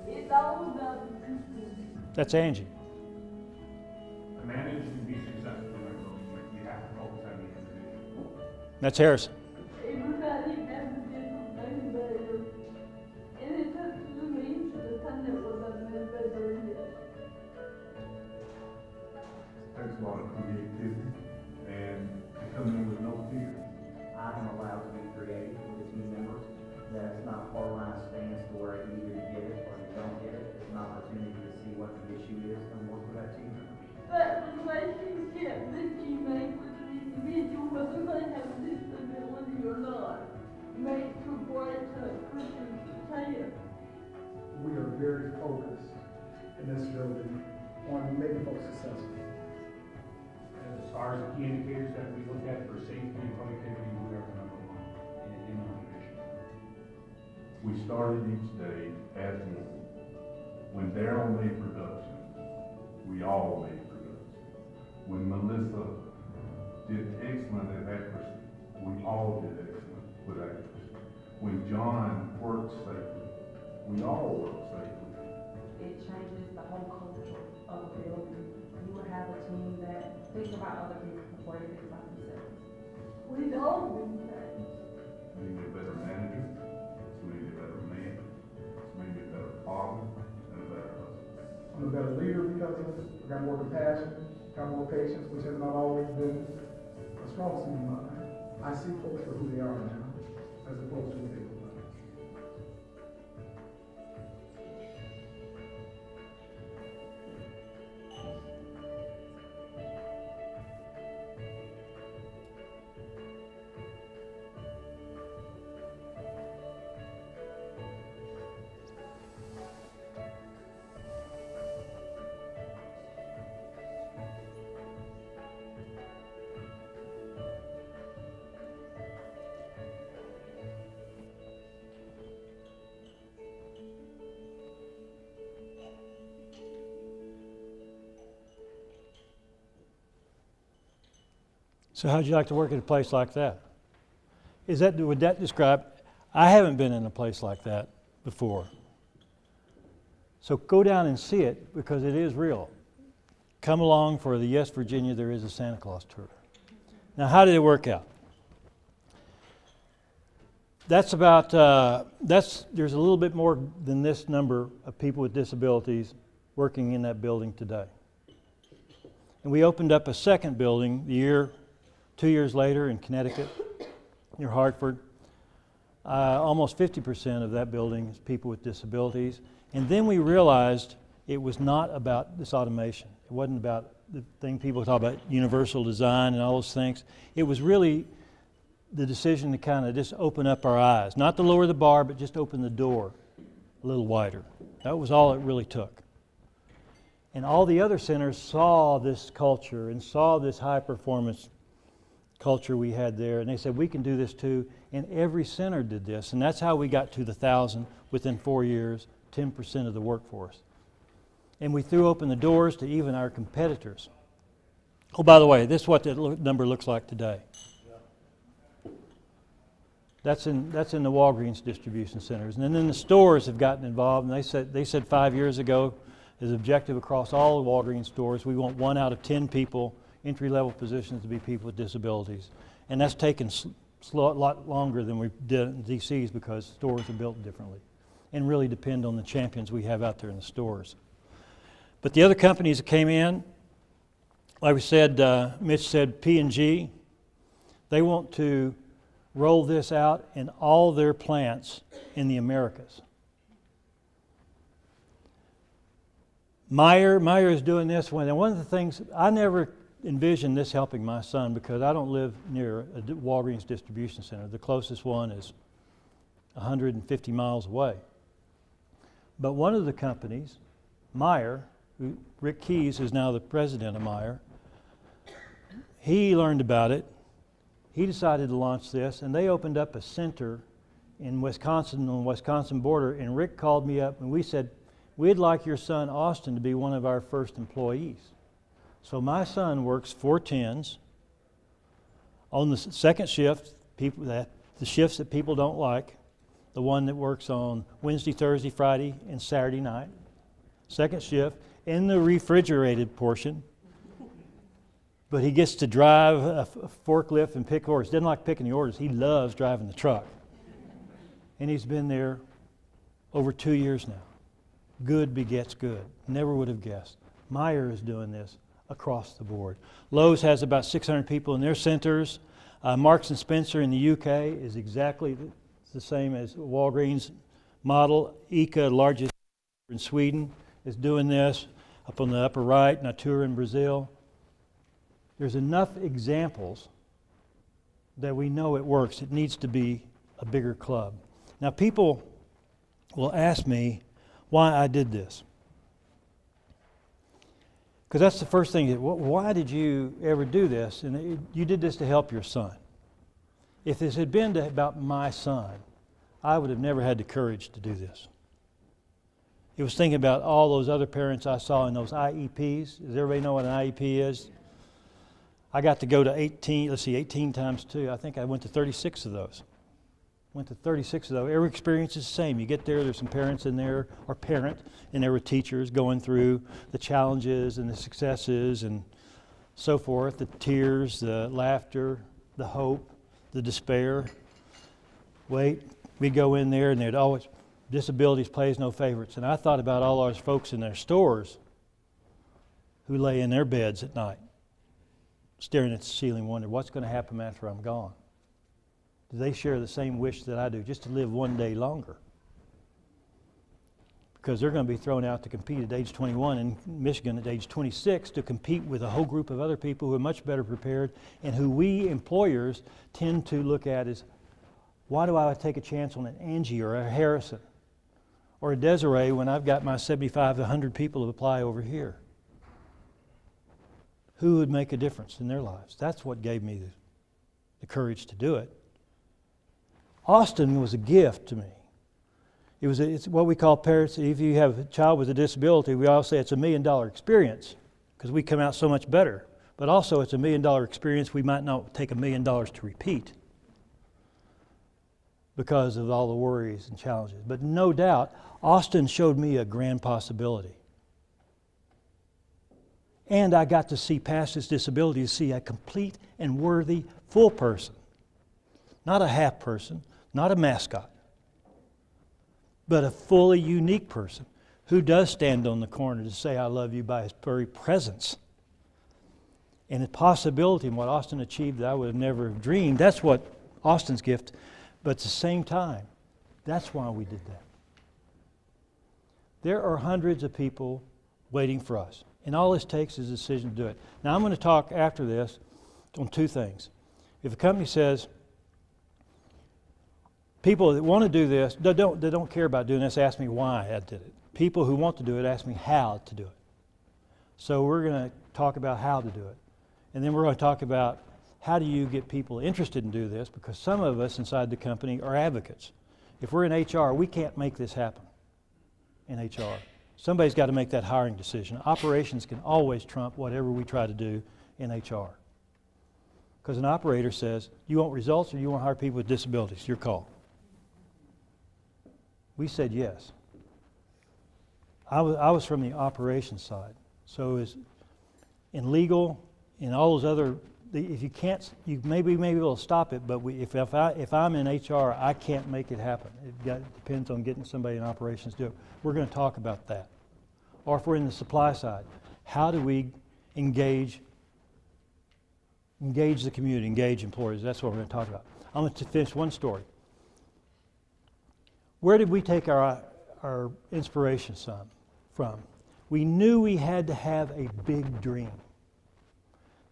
It's all about the people. That's Angie. A manager to be successful in our building, we have to focus on the individual. That's Harrison. Everybody has a different thing better. And it's up to me to defend it with a new better. Takes a lot of creativity and to come in with no fear. I'm allowed to be creative with the team members. That's not a hard line stance to where either you get it or you don't get it. It's an opportunity to see what the issue is and work with that team member. But the relationship that you make with an individual, whether they have a disability or not, makes or breaks that person's career. We are very focused in this building on making folks successful. As far as the key indicators that we look at for safety and productivity, we are the number one in our division. We started each day as one. When Daryl made production, we all made production. When Melissa did excellent at accuracy, we all did excellent with accuracy. When John worked safely, we all worked safely. It changes the whole culture of the building. You will have a team that thinks about other people before they think about themselves. We've all been changed. We need a better manager, we need a better man, we need a better father, and a better husband. I'm a better leader because of it. I got more compassion, got more patience, which has not always been a strong suit of mine. I see folks for who they are now, as opposed to who they were. So how'd you like to work at a place like that? Would that describe, I haven't been in a place like that before. So go down and see it because it is real. Come along for the Yes Virginia There Is a Santa Claus tour. Now how did it work out? That's about, there's a little bit more than this number of people with disabilities working in that building today. And we opened up a second building 2 years later in Connecticut, near Hartford. Almost 50% of that building is people with disabilities. And then we realized it was not about this automation. It wasn't about the thing people talk about, universal design and all those things. It was really the decision to kind of just open up our eyes. Not to lower the bar, but just open the door a little wider. That was all it really took. And all the other centers saw this culture and saw this high performance culture we had there, and they said, we can do this too. And every center did this, and that's how we got to the 1,000 within 4 years, 10% of the workforce. And we threw open the doors to even our competitors. Oh, by the way, this is what that number looks like today. That's in the Walgreens distribution centers. And then the stores have gotten involved, and they said 5 years ago, as objective across all the Walgreens stores, we want 1 out of 10 people, entry-level positions, to be people with disabilities. And that's taken a lot longer than we did in DCs because stores are built differently and really depend on the champions we have out there in the stores. But the other companies that came in, like we said, Mitch said P&G, they want to roll this out in all their plants in the Americas. Meyer is doing this one. And one of the things, I never envisioned this helping my son because I don't live near a Walgreens distribution center. The closest one is 150 miles away. But one of the companies, Meyer, Rick Keys is now the president of Meyer, he learned about it. He decided to launch this, and they opened up a center in Wisconsin, on the Wisconsin border, and Rick called me up and we said, we'd like your son Austin to be one of our first employees. So my son works 4 10s on the second shift, the shifts that people don't like, the one that works on Wednesday, Thursday, Friday, and Saturday night. Second shift in the refrigerated portion. But he gets to drive a forklift and pick orders. Doesn't like picking the orders. He loves driving the truck. And he's been there over 2 years now. Good begets good. Never would have guessed. Meyer is doing this across the board. Lowe's has about 600 people in their centers. Marks and Spencer in the UK is exactly the same as Walgreens model. ICA, largest in Sweden, is doing this. Up on the upper right, Natura in Brazil. There's enough examples that we know it works. It needs to be a bigger club. Now, people will ask me why I did this. Because that's the first thing. Why did you ever do this? And you did this to help your son. If this had been about my son, I would have never had the courage to do this. It was thinking about all those other parents I saw in those IEPs. Does everybody know what an IEP is? I got to go to 18 times 2. I think I went to 36 of those. Every experience is the same. You get there, there's some parents in there, or and there were teachers going through the challenges and the successes and so forth, the tears, the laughter, the hope, the despair. We'd go in there and there'd always, disabilities plays no favorites. And I thought about all those folks in their stores who lay in their beds at night, staring at the ceiling, wondering what's going to happen after I'm gone. Do they share the same wish that I do, just to live one day longer? Because they're going to be thrown out to compete at age 21 in Michigan at age 26 to compete with a whole group of other people who are much better prepared and who we employers tend to look at as, why do I take a chance on an Angie or a Harrison or a Desiree when I've got my 75 to 100 people to apply over here? Who would make a difference in their lives? That's what gave me the courage to do it. Austin was a gift to me. It's what we call parents. If you have a child with a disability, we all say it's $1 million experience because we come out so much better. But also it's $1 million experience we might not take $1 million to repeat because of all the worries and challenges. But no doubt, Austin showed me a grand possibility. And I got to see past his disability, to see a complete and worthy full person. Not a half person, not a mascot, but a fully unique person who does stand on the corner to say I love you by his very presence. and the possibility and what Austin achieved that I would have never have dreamed. That's what Austin's gift. But at the same time, that's why we did that. There are hundreds of people waiting for us. And all this takes is a decision to do it. Now, I'm going to talk after this on two things. If a company says, people that want to do this, they don't care about doing this, ask me why I did it. People who want to do it ask me how to do it. So we're going to talk about how to do it. And then we're going to talk about how do you get people interested in do this, because some of us inside the company are advocates. If we're in HR, we can't make this happen in HR. Somebody's got to make that hiring decision. Operations can always trump whatever we try to do in HR. Because an operator says, you want results or you want to hire people with disabilities? Your call. We said yes. I was from the operations side. So is in legal, in all those other, if you can't, you may be able to stop it, but if I'm in HR, I can't make it happen. It depends on getting somebody in operations to do it. We're going to talk about that. Or if we're in the supply side, how do we engage the community, engage employees? That's what we're going to talk about. I'm going to finish one story. Where did we take our inspiration from? We knew we had to have a big dream.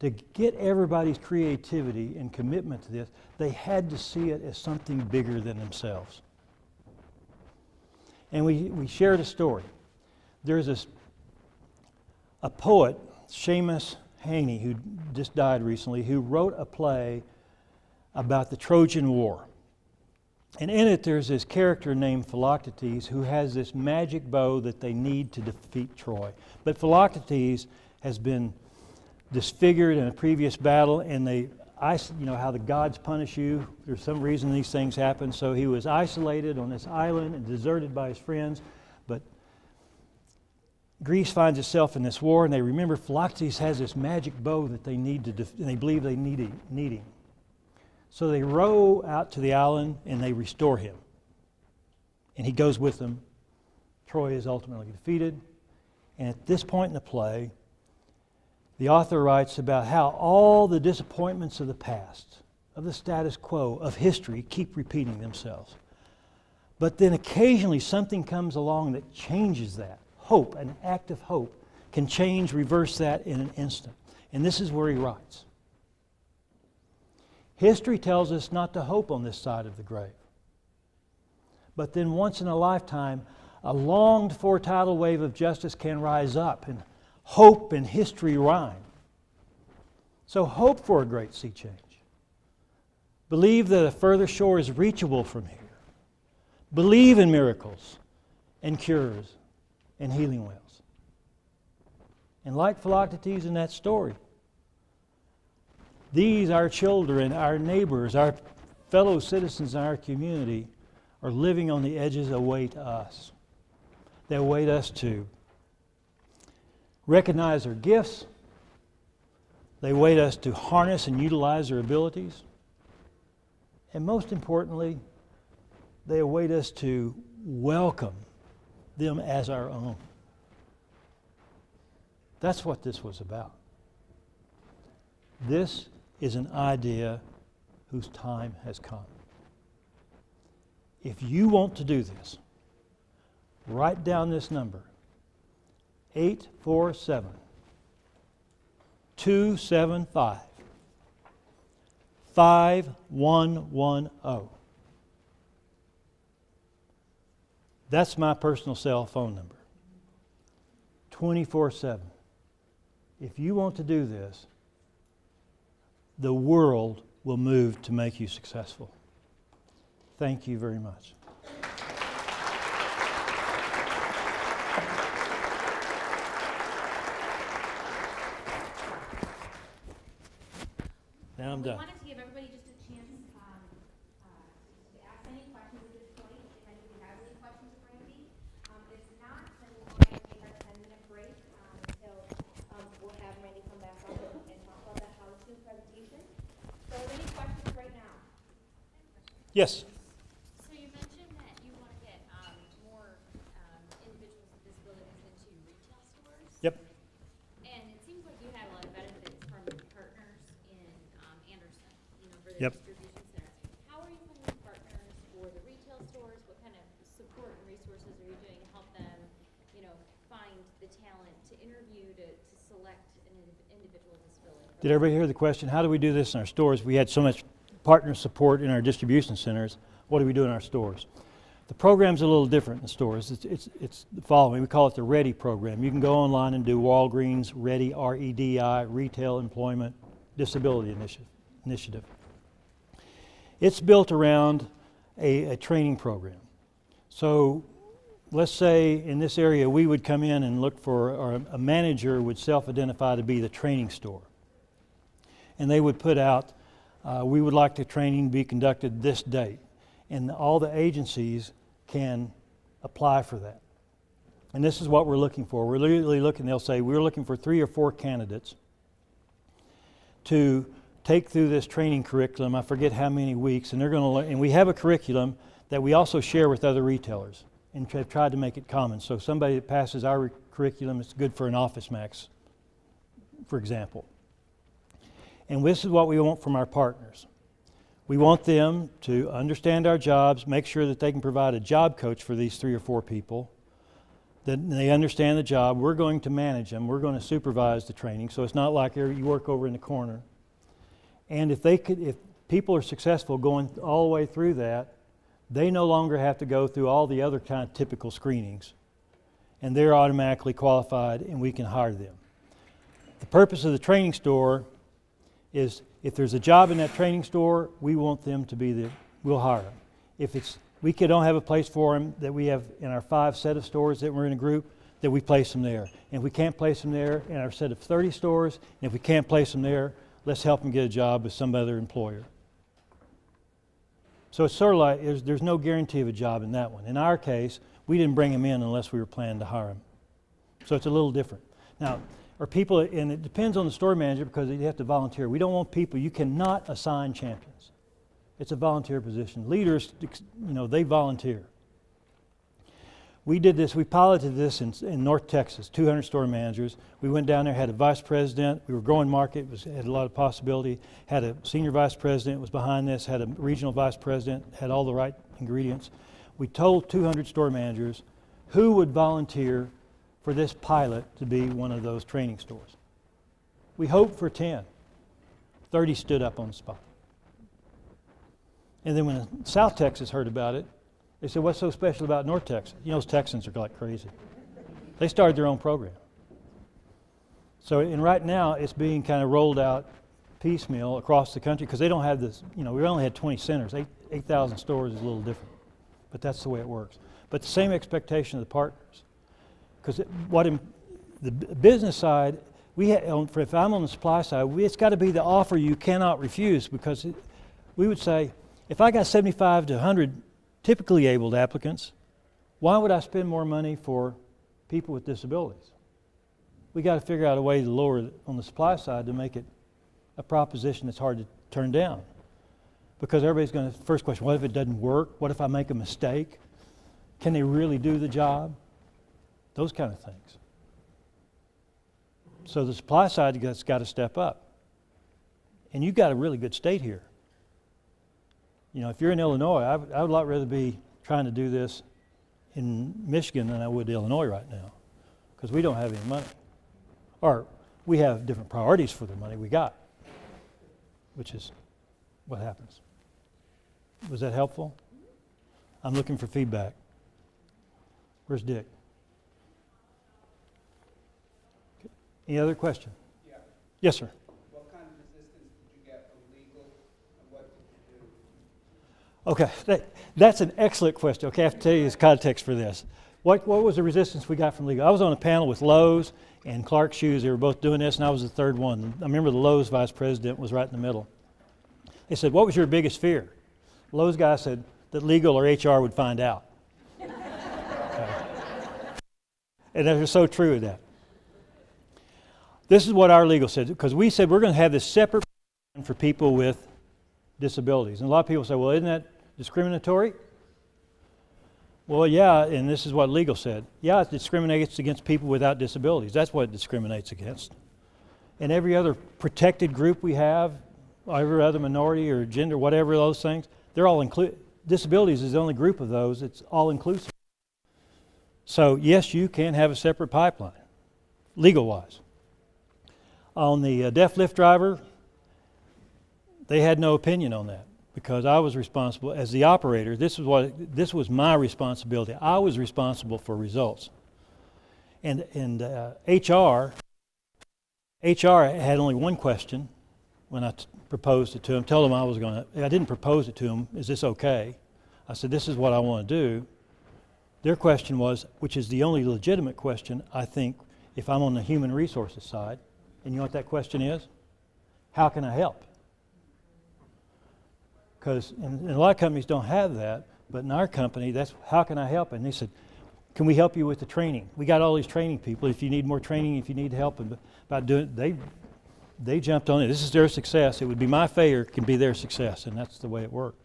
To get everybody's creativity and commitment to this, they had to see it as something bigger than themselves. And we shared a story. There's a poet, Seamus Heaney, who just died recently, who wrote a play about the Trojan War. And in it there's this character named Philoctetes who has this magic bow that they need to defeat Troy. But Philoctetes has been disfigured in a previous battle, and you know how the gods punish you. There's some reason these things happen. So he was isolated on this island and deserted by his friends. But Greece finds itself in this war, and they remember Philoctetes has this magic bow that they need and they believe they need him. So they row out to the island and they restore him. And he goes with them. Troy is ultimately defeated. And at this point in the play, the author writes about how all the disappointments of the past, of the status quo, of history, keep repeating themselves. But then occasionally something comes along that changes that. Hope, an act of hope, can change, reverse that in an instant. And this is where he writes. History tells us not to hope on this side of the grave. But then once in a lifetime, a longed-for tidal wave of justice can rise up, and hope and history rhyme. So hope for a great sea change. Believe that a further shore is reachable from here. Believe in miracles and cures and healing wells. And like Philoctetes in that story, these, our children, our neighbors, our fellow citizens in our community, are living on the edges await us. They await us to recognize their gifts. They await us to harness and utilize their abilities. And most importantly, they await us to welcome them as our own. That's what this was about. This is an idea whose time has come. If you want to do this, write down this number, 847-275-5110. That's my personal cell phone number. 24/7. If you want to do this, the world will move to make you successful. Thank you very much. Now I'm We done. wanted to give everybody just a chance to ask any questions at this point, if any of you have any questions for Randy. If not, then we'll go ahead and take our 10-minute break until we'll have Randy come back up and talk about that how-to presentation. So are there any questions right now? Yes. So you mentioned that you want to get more individuals with disabilities into retail stores. Yep. And it seems like you had a lot of benefits from Yep. distribution centers. How are you finding partners for the retail stores? What kind of support and resources are you doing to help them, find the talent, to interview, to select an individual disability? Did everybody hear the question? How do we do this in our stores? We had so much partner support in our distribution centers. What do we do in our stores? The program's a little different in the stores. It's the following. We call it the READY program. You can go online and do Walgreens READY, R-E-D-I, Retail Employment Disability Initiative. It's built around a training program. So let's say in this area we would come in and look for, or a manager would self-identify to be the training store. And they would put out, we would like the training be conducted this date. And all the agencies can apply for that. And this is what we're looking for. We're literally looking, they'll say, we're looking for 3 or 4 candidates to take through this training curriculum. I forget how many weeks, and they're going to learn. And we have a curriculum that we also share with other retailers and have tried to make it common. So somebody that passes our curriculum, it's good for an Office Max, for example. And this is what we want from our partners. We want them to understand our jobs, make sure that they can provide a job coach for these 3 or 4 people, that they understand the job. We're going to manage them. We're going to supervise the training, so it's not like you work over in the corner. And if people are successful going all the way through that, they no longer have to go through all the other kind of typical screenings, and they're automatically qualified, and we can hire them. The purpose of the training store is, if there's a job in that training store, we want them to be we'll hire them. If we don't have a place for them that we have in our 5 set of stores that we're in a group, that we place them there. And if we can't place them there in our set of 30 stores, and if we can't place them there, let's help them get a job with some other employer. So it's sort of like, there's no guarantee of a job in that one. In our case, we didn't bring them in unless we were planning to hire them. So it's a little different. Now, are people, and it depends on the store manager because you have to volunteer. We don't want people, you cannot assign champions. It's a volunteer position. Leaders, they volunteer. We did this, we piloted this in North Texas, 200 store managers. We went down there, had a vice president. We were growing market, had a lot of possibility. Had a senior vice president was behind this, had a regional vice president, had all the right ingredients. We told 200 store managers who would volunteer for this pilot to be one of those training stores. We hoped for 10. 30 stood up on the spot. And then when South Texas heard about it, they said, what's so special about North Texas? Those Texans are like crazy. They started their own program. So, and right now it's being kind of rolled out piecemeal across the country because they don't have this, we only had 20 centers. 8,000 stores is a little different. But that's the way it works. But the same expectation of the partners. Because the business side, if I'm on the supply side, it's got to be the offer you cannot refuse, because we would say, if I got 75 to 100 typically abled applicants, why would I spend more money for people with disabilities? We got to figure out a way to lower it on the supply side to make it a proposition that's hard to turn down. Because everybody's going to, first question, what if it doesn't work? What if I make a mistake? Can they really do the job? Those kind of things. So the supply side has got to step up. And you've got a really good state here. If you're in Illinois, I would a lot rather be trying to do this in Michigan than I would Illinois right now, because we don't have any money. Or we have different priorities for the money we got, which is what happens. Was that helpful? I'm looking for feedback. Where's Dick? Any other question? Yeah. Yes, sir. What kind of resistance did you get from legal, and what did you do? Okay, that's an excellent question. Okay, I have to tell you this context for this. What was the resistance we got from legal? I was on a panel with Lowe's and Clark Shoes. They were both doing this, and I was the third one. I remember the Lowe's vice president was right in the middle. They said, what was your biggest fear? Lowe's guy said that legal or HR would find out. Okay. And that was so true of that. This is what our legal said, because we said we're going to have this separate plan for people with disabilities. And a lot of people say, well, isn't that discriminatory? Well, yeah, and this is what legal said. Yeah, it discriminates against people without disabilities. That's what it discriminates against. And every other protected group we have, every other minority or gender, whatever those things, they're all included. Disabilities is the only group of those that's all inclusive. So yes, you can have a separate pipeline, legal-wise. On the deaf lift driver, they had no opinion on that because I was responsible as the operator. This was my responsibility. I was responsible for results. And HR had only one question when I proposed it to him. Told him I didn't propose it to him. Is this okay? I said, this is what I want to do. Their question was, which is the only legitimate question, I think, if I'm on the human resources side. And you know what that question is? How can I help? Because and a lot of companies don't have that, but in our company, that's how can I help? And they said, can we help you with the training? We got all these training people. If you need more training, if you need help about doing it, they jumped on it. This is their success. It would be my failure, can be their success, and that's the way it worked.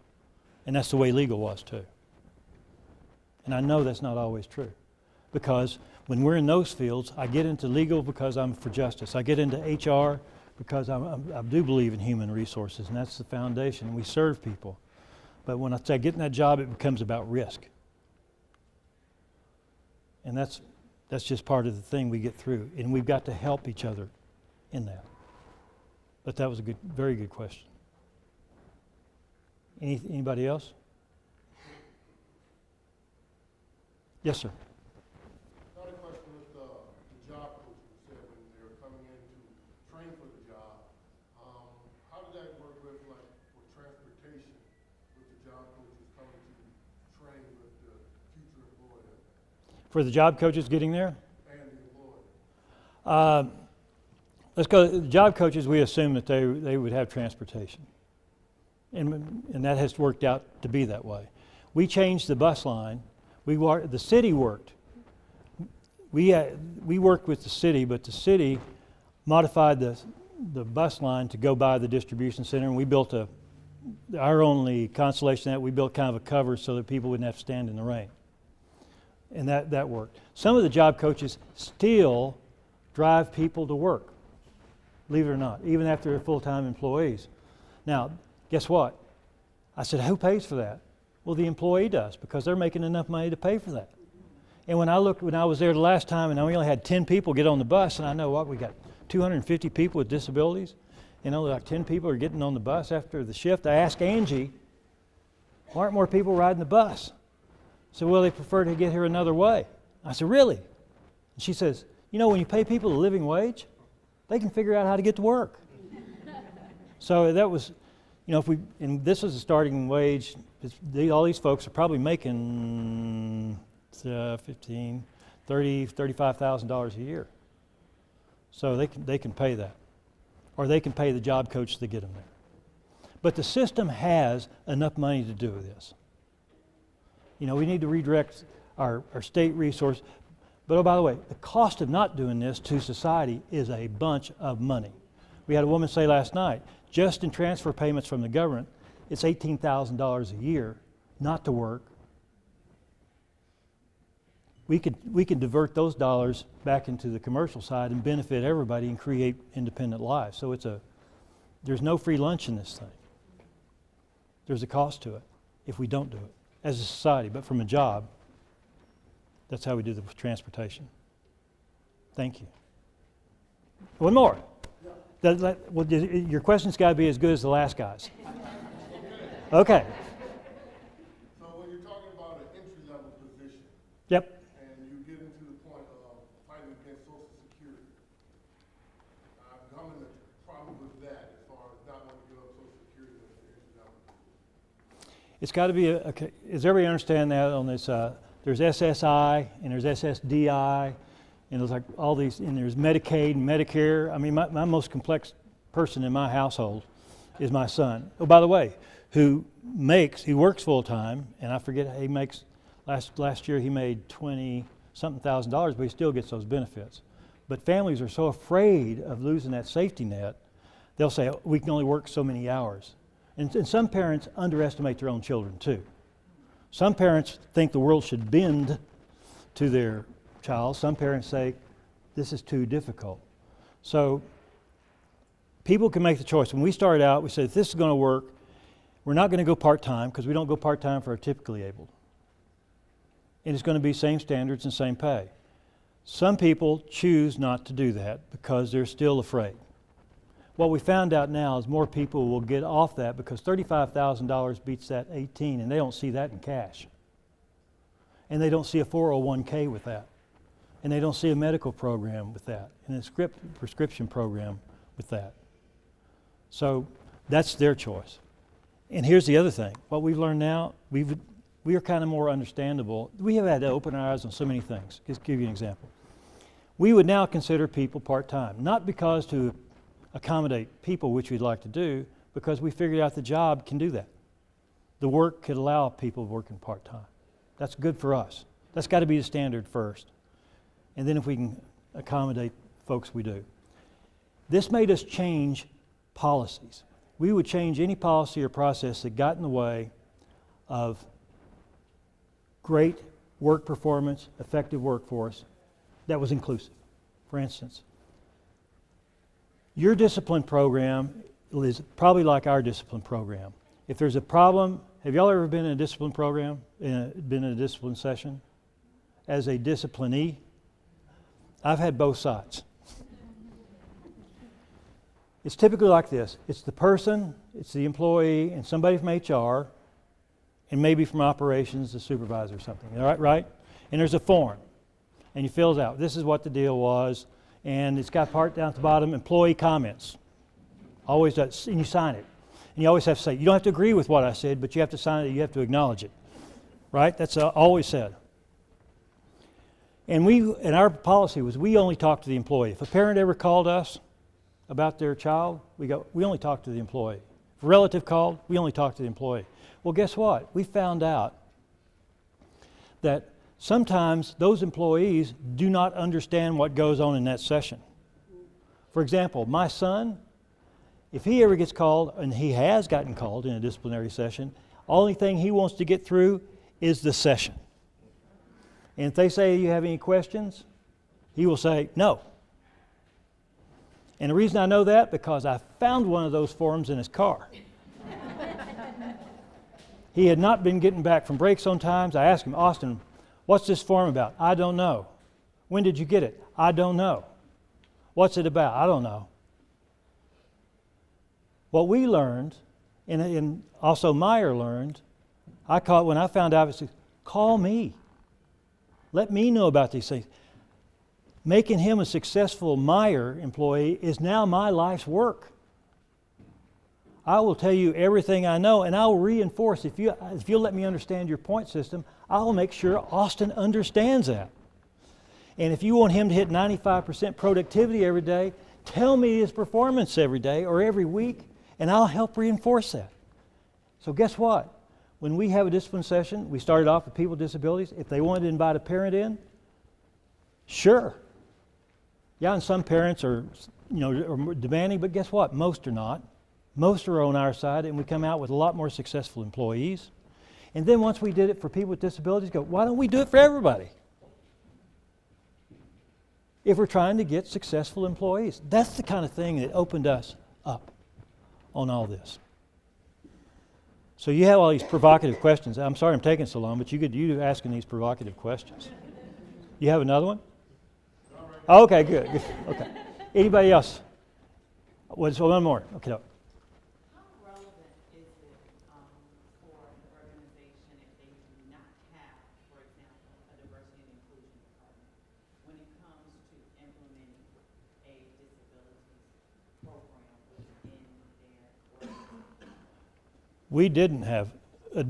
And that's the way legal was too. And I know that's not always true, because when we're in those fields, I get into legal because I'm for justice. I get into HR because I do believe in human resources, and that's the foundation. We serve people. But when I say get in that job, it becomes about risk. And that's just part of the thing we get through. And we've got to help each other in that. But that was a very good question. Anybody else? Yes, sir. Another question with the job coaches. You said when they're coming in to train for the job, how does that work with transportation with the job coaches coming to train with the future employer? For the job coaches getting there? And the employer. Let's go. The job coaches, we assume that they would have transportation. And that has worked out to be that way. We changed the bus line. The city worked. We worked with the city, but the city modified the bus line to go by the distribution center, and we built our only consolation that we built kind of a cover so that people wouldn't have to stand in the rain. And that worked. Some of the job coaches still drive people to work, believe it or not, even after they're full-time employees. Now, guess what? I said, who pays for that? Well, the employee does, because they're making enough money to pay for that. And when I was there the last time, and we only had 10 people get on the bus, and I know what, we got 250 people with disabilities, and only like 10 people are getting on the bus after the shift. I asked Angie, why aren't more people riding the bus? I said, well, they prefer to get here another way. I said, really? And she says, when you pay people a living wage, they can figure out how to get to work. So that was, and this was a starting wage. All these folks are probably making $15,000, $30,000, $35,000 a year. So they can pay that. Or they can pay the job coach to get them there. But the system has enough money to do this. We need to redirect our state resource. But oh, by the way, the cost of not doing this to society is a bunch of money. We had a woman say last night, just in transfer payments from the government, it's $18,000 a year not to work. We could divert those dollars back into the commercial side and benefit everybody and create independent lives. So there's no free lunch in this thing. There's a cost to it if we don't do it as a society. But from a job, that's how we do the transportation. Thank you. One more. Your question's got to be as good as the last guy's. Okay. So when you're talking about an entry-level position, Yep. and you get into the point of fighting against Social Security, I'm coming to problem with that as far as not wanting to give up Social Security as an entry-level position. It's got to be does everybody understand that on this? There's SSI and there's SSDI, and there's like all these, and there's Medicaid and Medicare. I mean, my most complex person in my household is my son. Oh, by the way, who works full time, and I forget, he makes, last year he made $20-something thousand, but he still gets those benefits. But families are so afraid of losing that safety net, they'll say, we can only work so many hours. And some parents underestimate their own children too. Some parents think the world should bend to their child. Some parents say, this is too difficult. So People can make the choice. When we started out, we said, if this is going to work, we're not going to go part-time, because we don't go part-time for our typically able. And it's going to be same standards and same pay. Some people choose not to do that because they're still afraid. What we found out now is more people will get off that because $35,000 beats that 18, and they don't see that in cash. And they don't see a 401k with that. And they don't see a medical program with that, and a prescription program with that. So that's their choice. And here's the other thing. What we've learned now, we are kind of more understandable. We have had to open our eyes on so many things. Just give you an example. We would now consider people part-time, not because to accommodate people, which we'd like to do, because we figured out the job can do that. The work could allow people working part-time. That's good for us. That's got to be the standard first. And then if we can accommodate folks, we do. This made us change policies. We would change any policy or process that got in the way of great work performance, effective workforce that was inclusive. For instance, your discipline program is probably like our discipline program. If there's a problem, have y'all ever been in a discipline program, been in a discipline session? As a disciplinee, I've had both sides. It's typically like this. It's the person, it's the employee, and somebody from HR, and maybe from operations, the supervisor or something. All right? And there's a form, and you fill it out. This is what the deal was, and it's got part down at the bottom, employee comments. Always does, and you sign it. And you always have to say, you don't have to agree with what I said, but you have to sign it, you have to acknowledge it. Right? That's always said. And our policy was we only talk to the employee. If a parent ever called us about their child, we only talk to the employee. If a relative called, we only talk to the employee. Well, guess what? We found out that sometimes those employees do not understand what goes on in that session. For example, my son, if he ever gets called, and he has gotten called in a disciplinary session, only thing he wants to get through is the session. And if they say, do you have any questions? He will say, no. And the reason I know that, because I found one of those forms in his car. He had not been getting back from breaks on time. I asked him, Austin, what's this form about? I don't know. When did you get it? I don't know. What's it about? I don't know. What we learned, and also Meyer learned, when I found out, I said, call me. Let me know about these things. Making him a successful Meyer employee is now my life's work. I will tell you everything I know, and I will reinforce. If you'll let me understand your point system, I will make sure Austin understands that. And if you want him to hit 95% productivity every day, tell me his performance every day or every week, and I'll help reinforce that. So guess what? When we have a discipline session, we started off with people with disabilities. If they wanted to invite a parent in, sure. Yeah, and some parents are demanding, but guess what? Most are not. Most are on our side, and we come out with a lot more successful employees. And then once we did it for people with disabilities, why don't we do it for everybody? If we're trying to get successful employees. That's the kind of thing that opened us up on all this. So you have all these provocative questions. I'm sorry I'm taking so long, but you asking these provocative questions. You have another one? Oh, okay, good. Okay. Anybody else? So one more. Okay. No. How relevant is it for the organization if they do not have, for example, a diversity and inclusion department when it comes to implementing a disabilities program within their organization? We didn't have a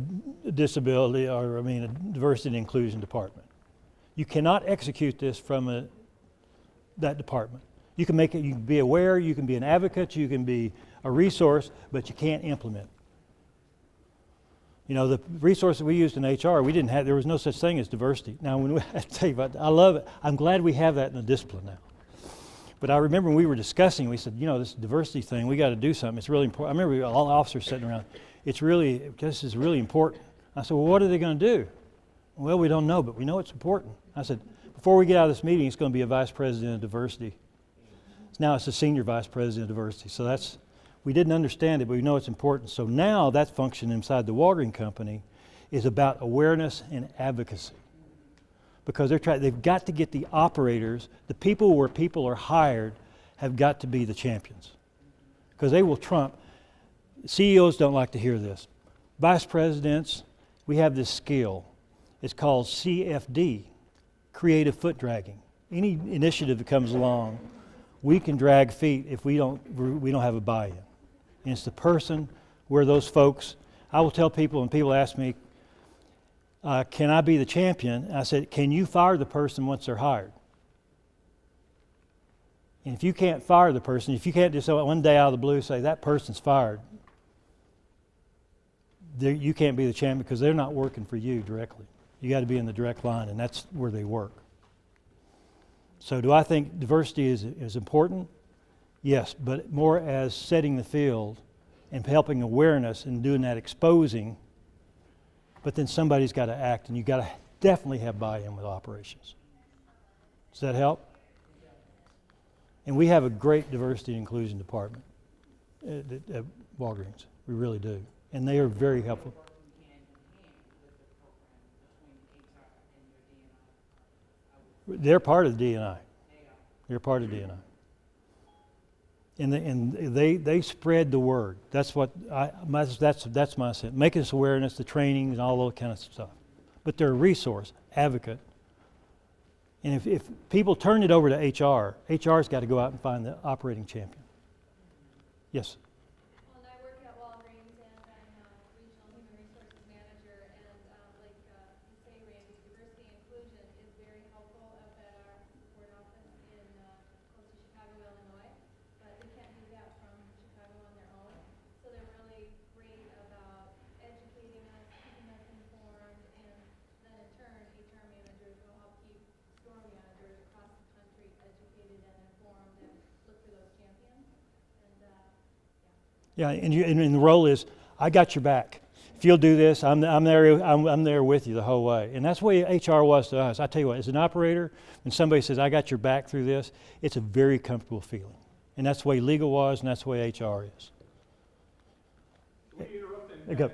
diversity and inclusion department. You cannot execute this from that department. You can make it. You can be aware. You can be an advocate. You can be a resource, but you can't implement. You know, the resources we used in HR, there was no such thing as diversity. Now, I tell you what, I love it. I'm glad we have that in the discipline now. But I remember when we were discussing, we said, this diversity thing, we got to do something. It's really important. I remember all officers sitting around. This is really important. I said, well, what are they going to do? Well, we don't know, but we know it's important. I said, before we get out of this meeting, it's going to be a vice president of diversity. Now it's the senior vice president of diversity. So that's, we didn't understand it, but we know it's important. So now that function inside the watering company is about awareness and advocacy. Because they've got to get the operators, the people where people are hired, have got to be the champions. Because they will trump. CEOs don't like to hear this. Vice presidents, we have this skill. It's called CFD, creative foot dragging. Any initiative that comes along, we can drag feet if we don't have a buy-in. And it's the person where those folks, I will tell people when people ask me, can I be the champion? I said, can you fire the person once they're hired? And if you can't fire the person, if you can't just one day out of the blue say that person's fired, you can't be the champion because they're not working for you directly. You got to be in the direct line, and that's where they work. So do I think diversity is important? Yes, but more as setting the field and helping awareness and doing that exposing. But then somebody's got to act, and you've got to definitely have buy-in with operations. Does that help? And we have a great diversity and inclusion department at Walgreens. We really do. And they are very helpful. They're part of the D&I. They're part of D&I. And they spread the word. That's what that's my sense. Making us awareness, the training, and all that kind of stuff. But they're a resource, advocate. And if people turn it over to HR, HR's got to go out and find the operating champion. Yes. Well, and I work at Walgreens and I'm regional human resources manager, and like you say, Randy, diversity and inclusion is very helpful up at our support office in close to Chicago, Illinois. But they can't do that from Chicago on their own. So they're really great about educating us, keeping us informed, and then in turn, HR managers will help keep store managers across the country educated and informed and look for those champions. And yeah, and the role is, I got your back. If you'll do this, I'm there with you the whole way. And that's the way HR was to us. I tell you what, as an operator, when somebody says, I got your back through this, it's a very comfortable feeling. And that's the way legal was, and that's the way HR is. Can we interrupt and Go.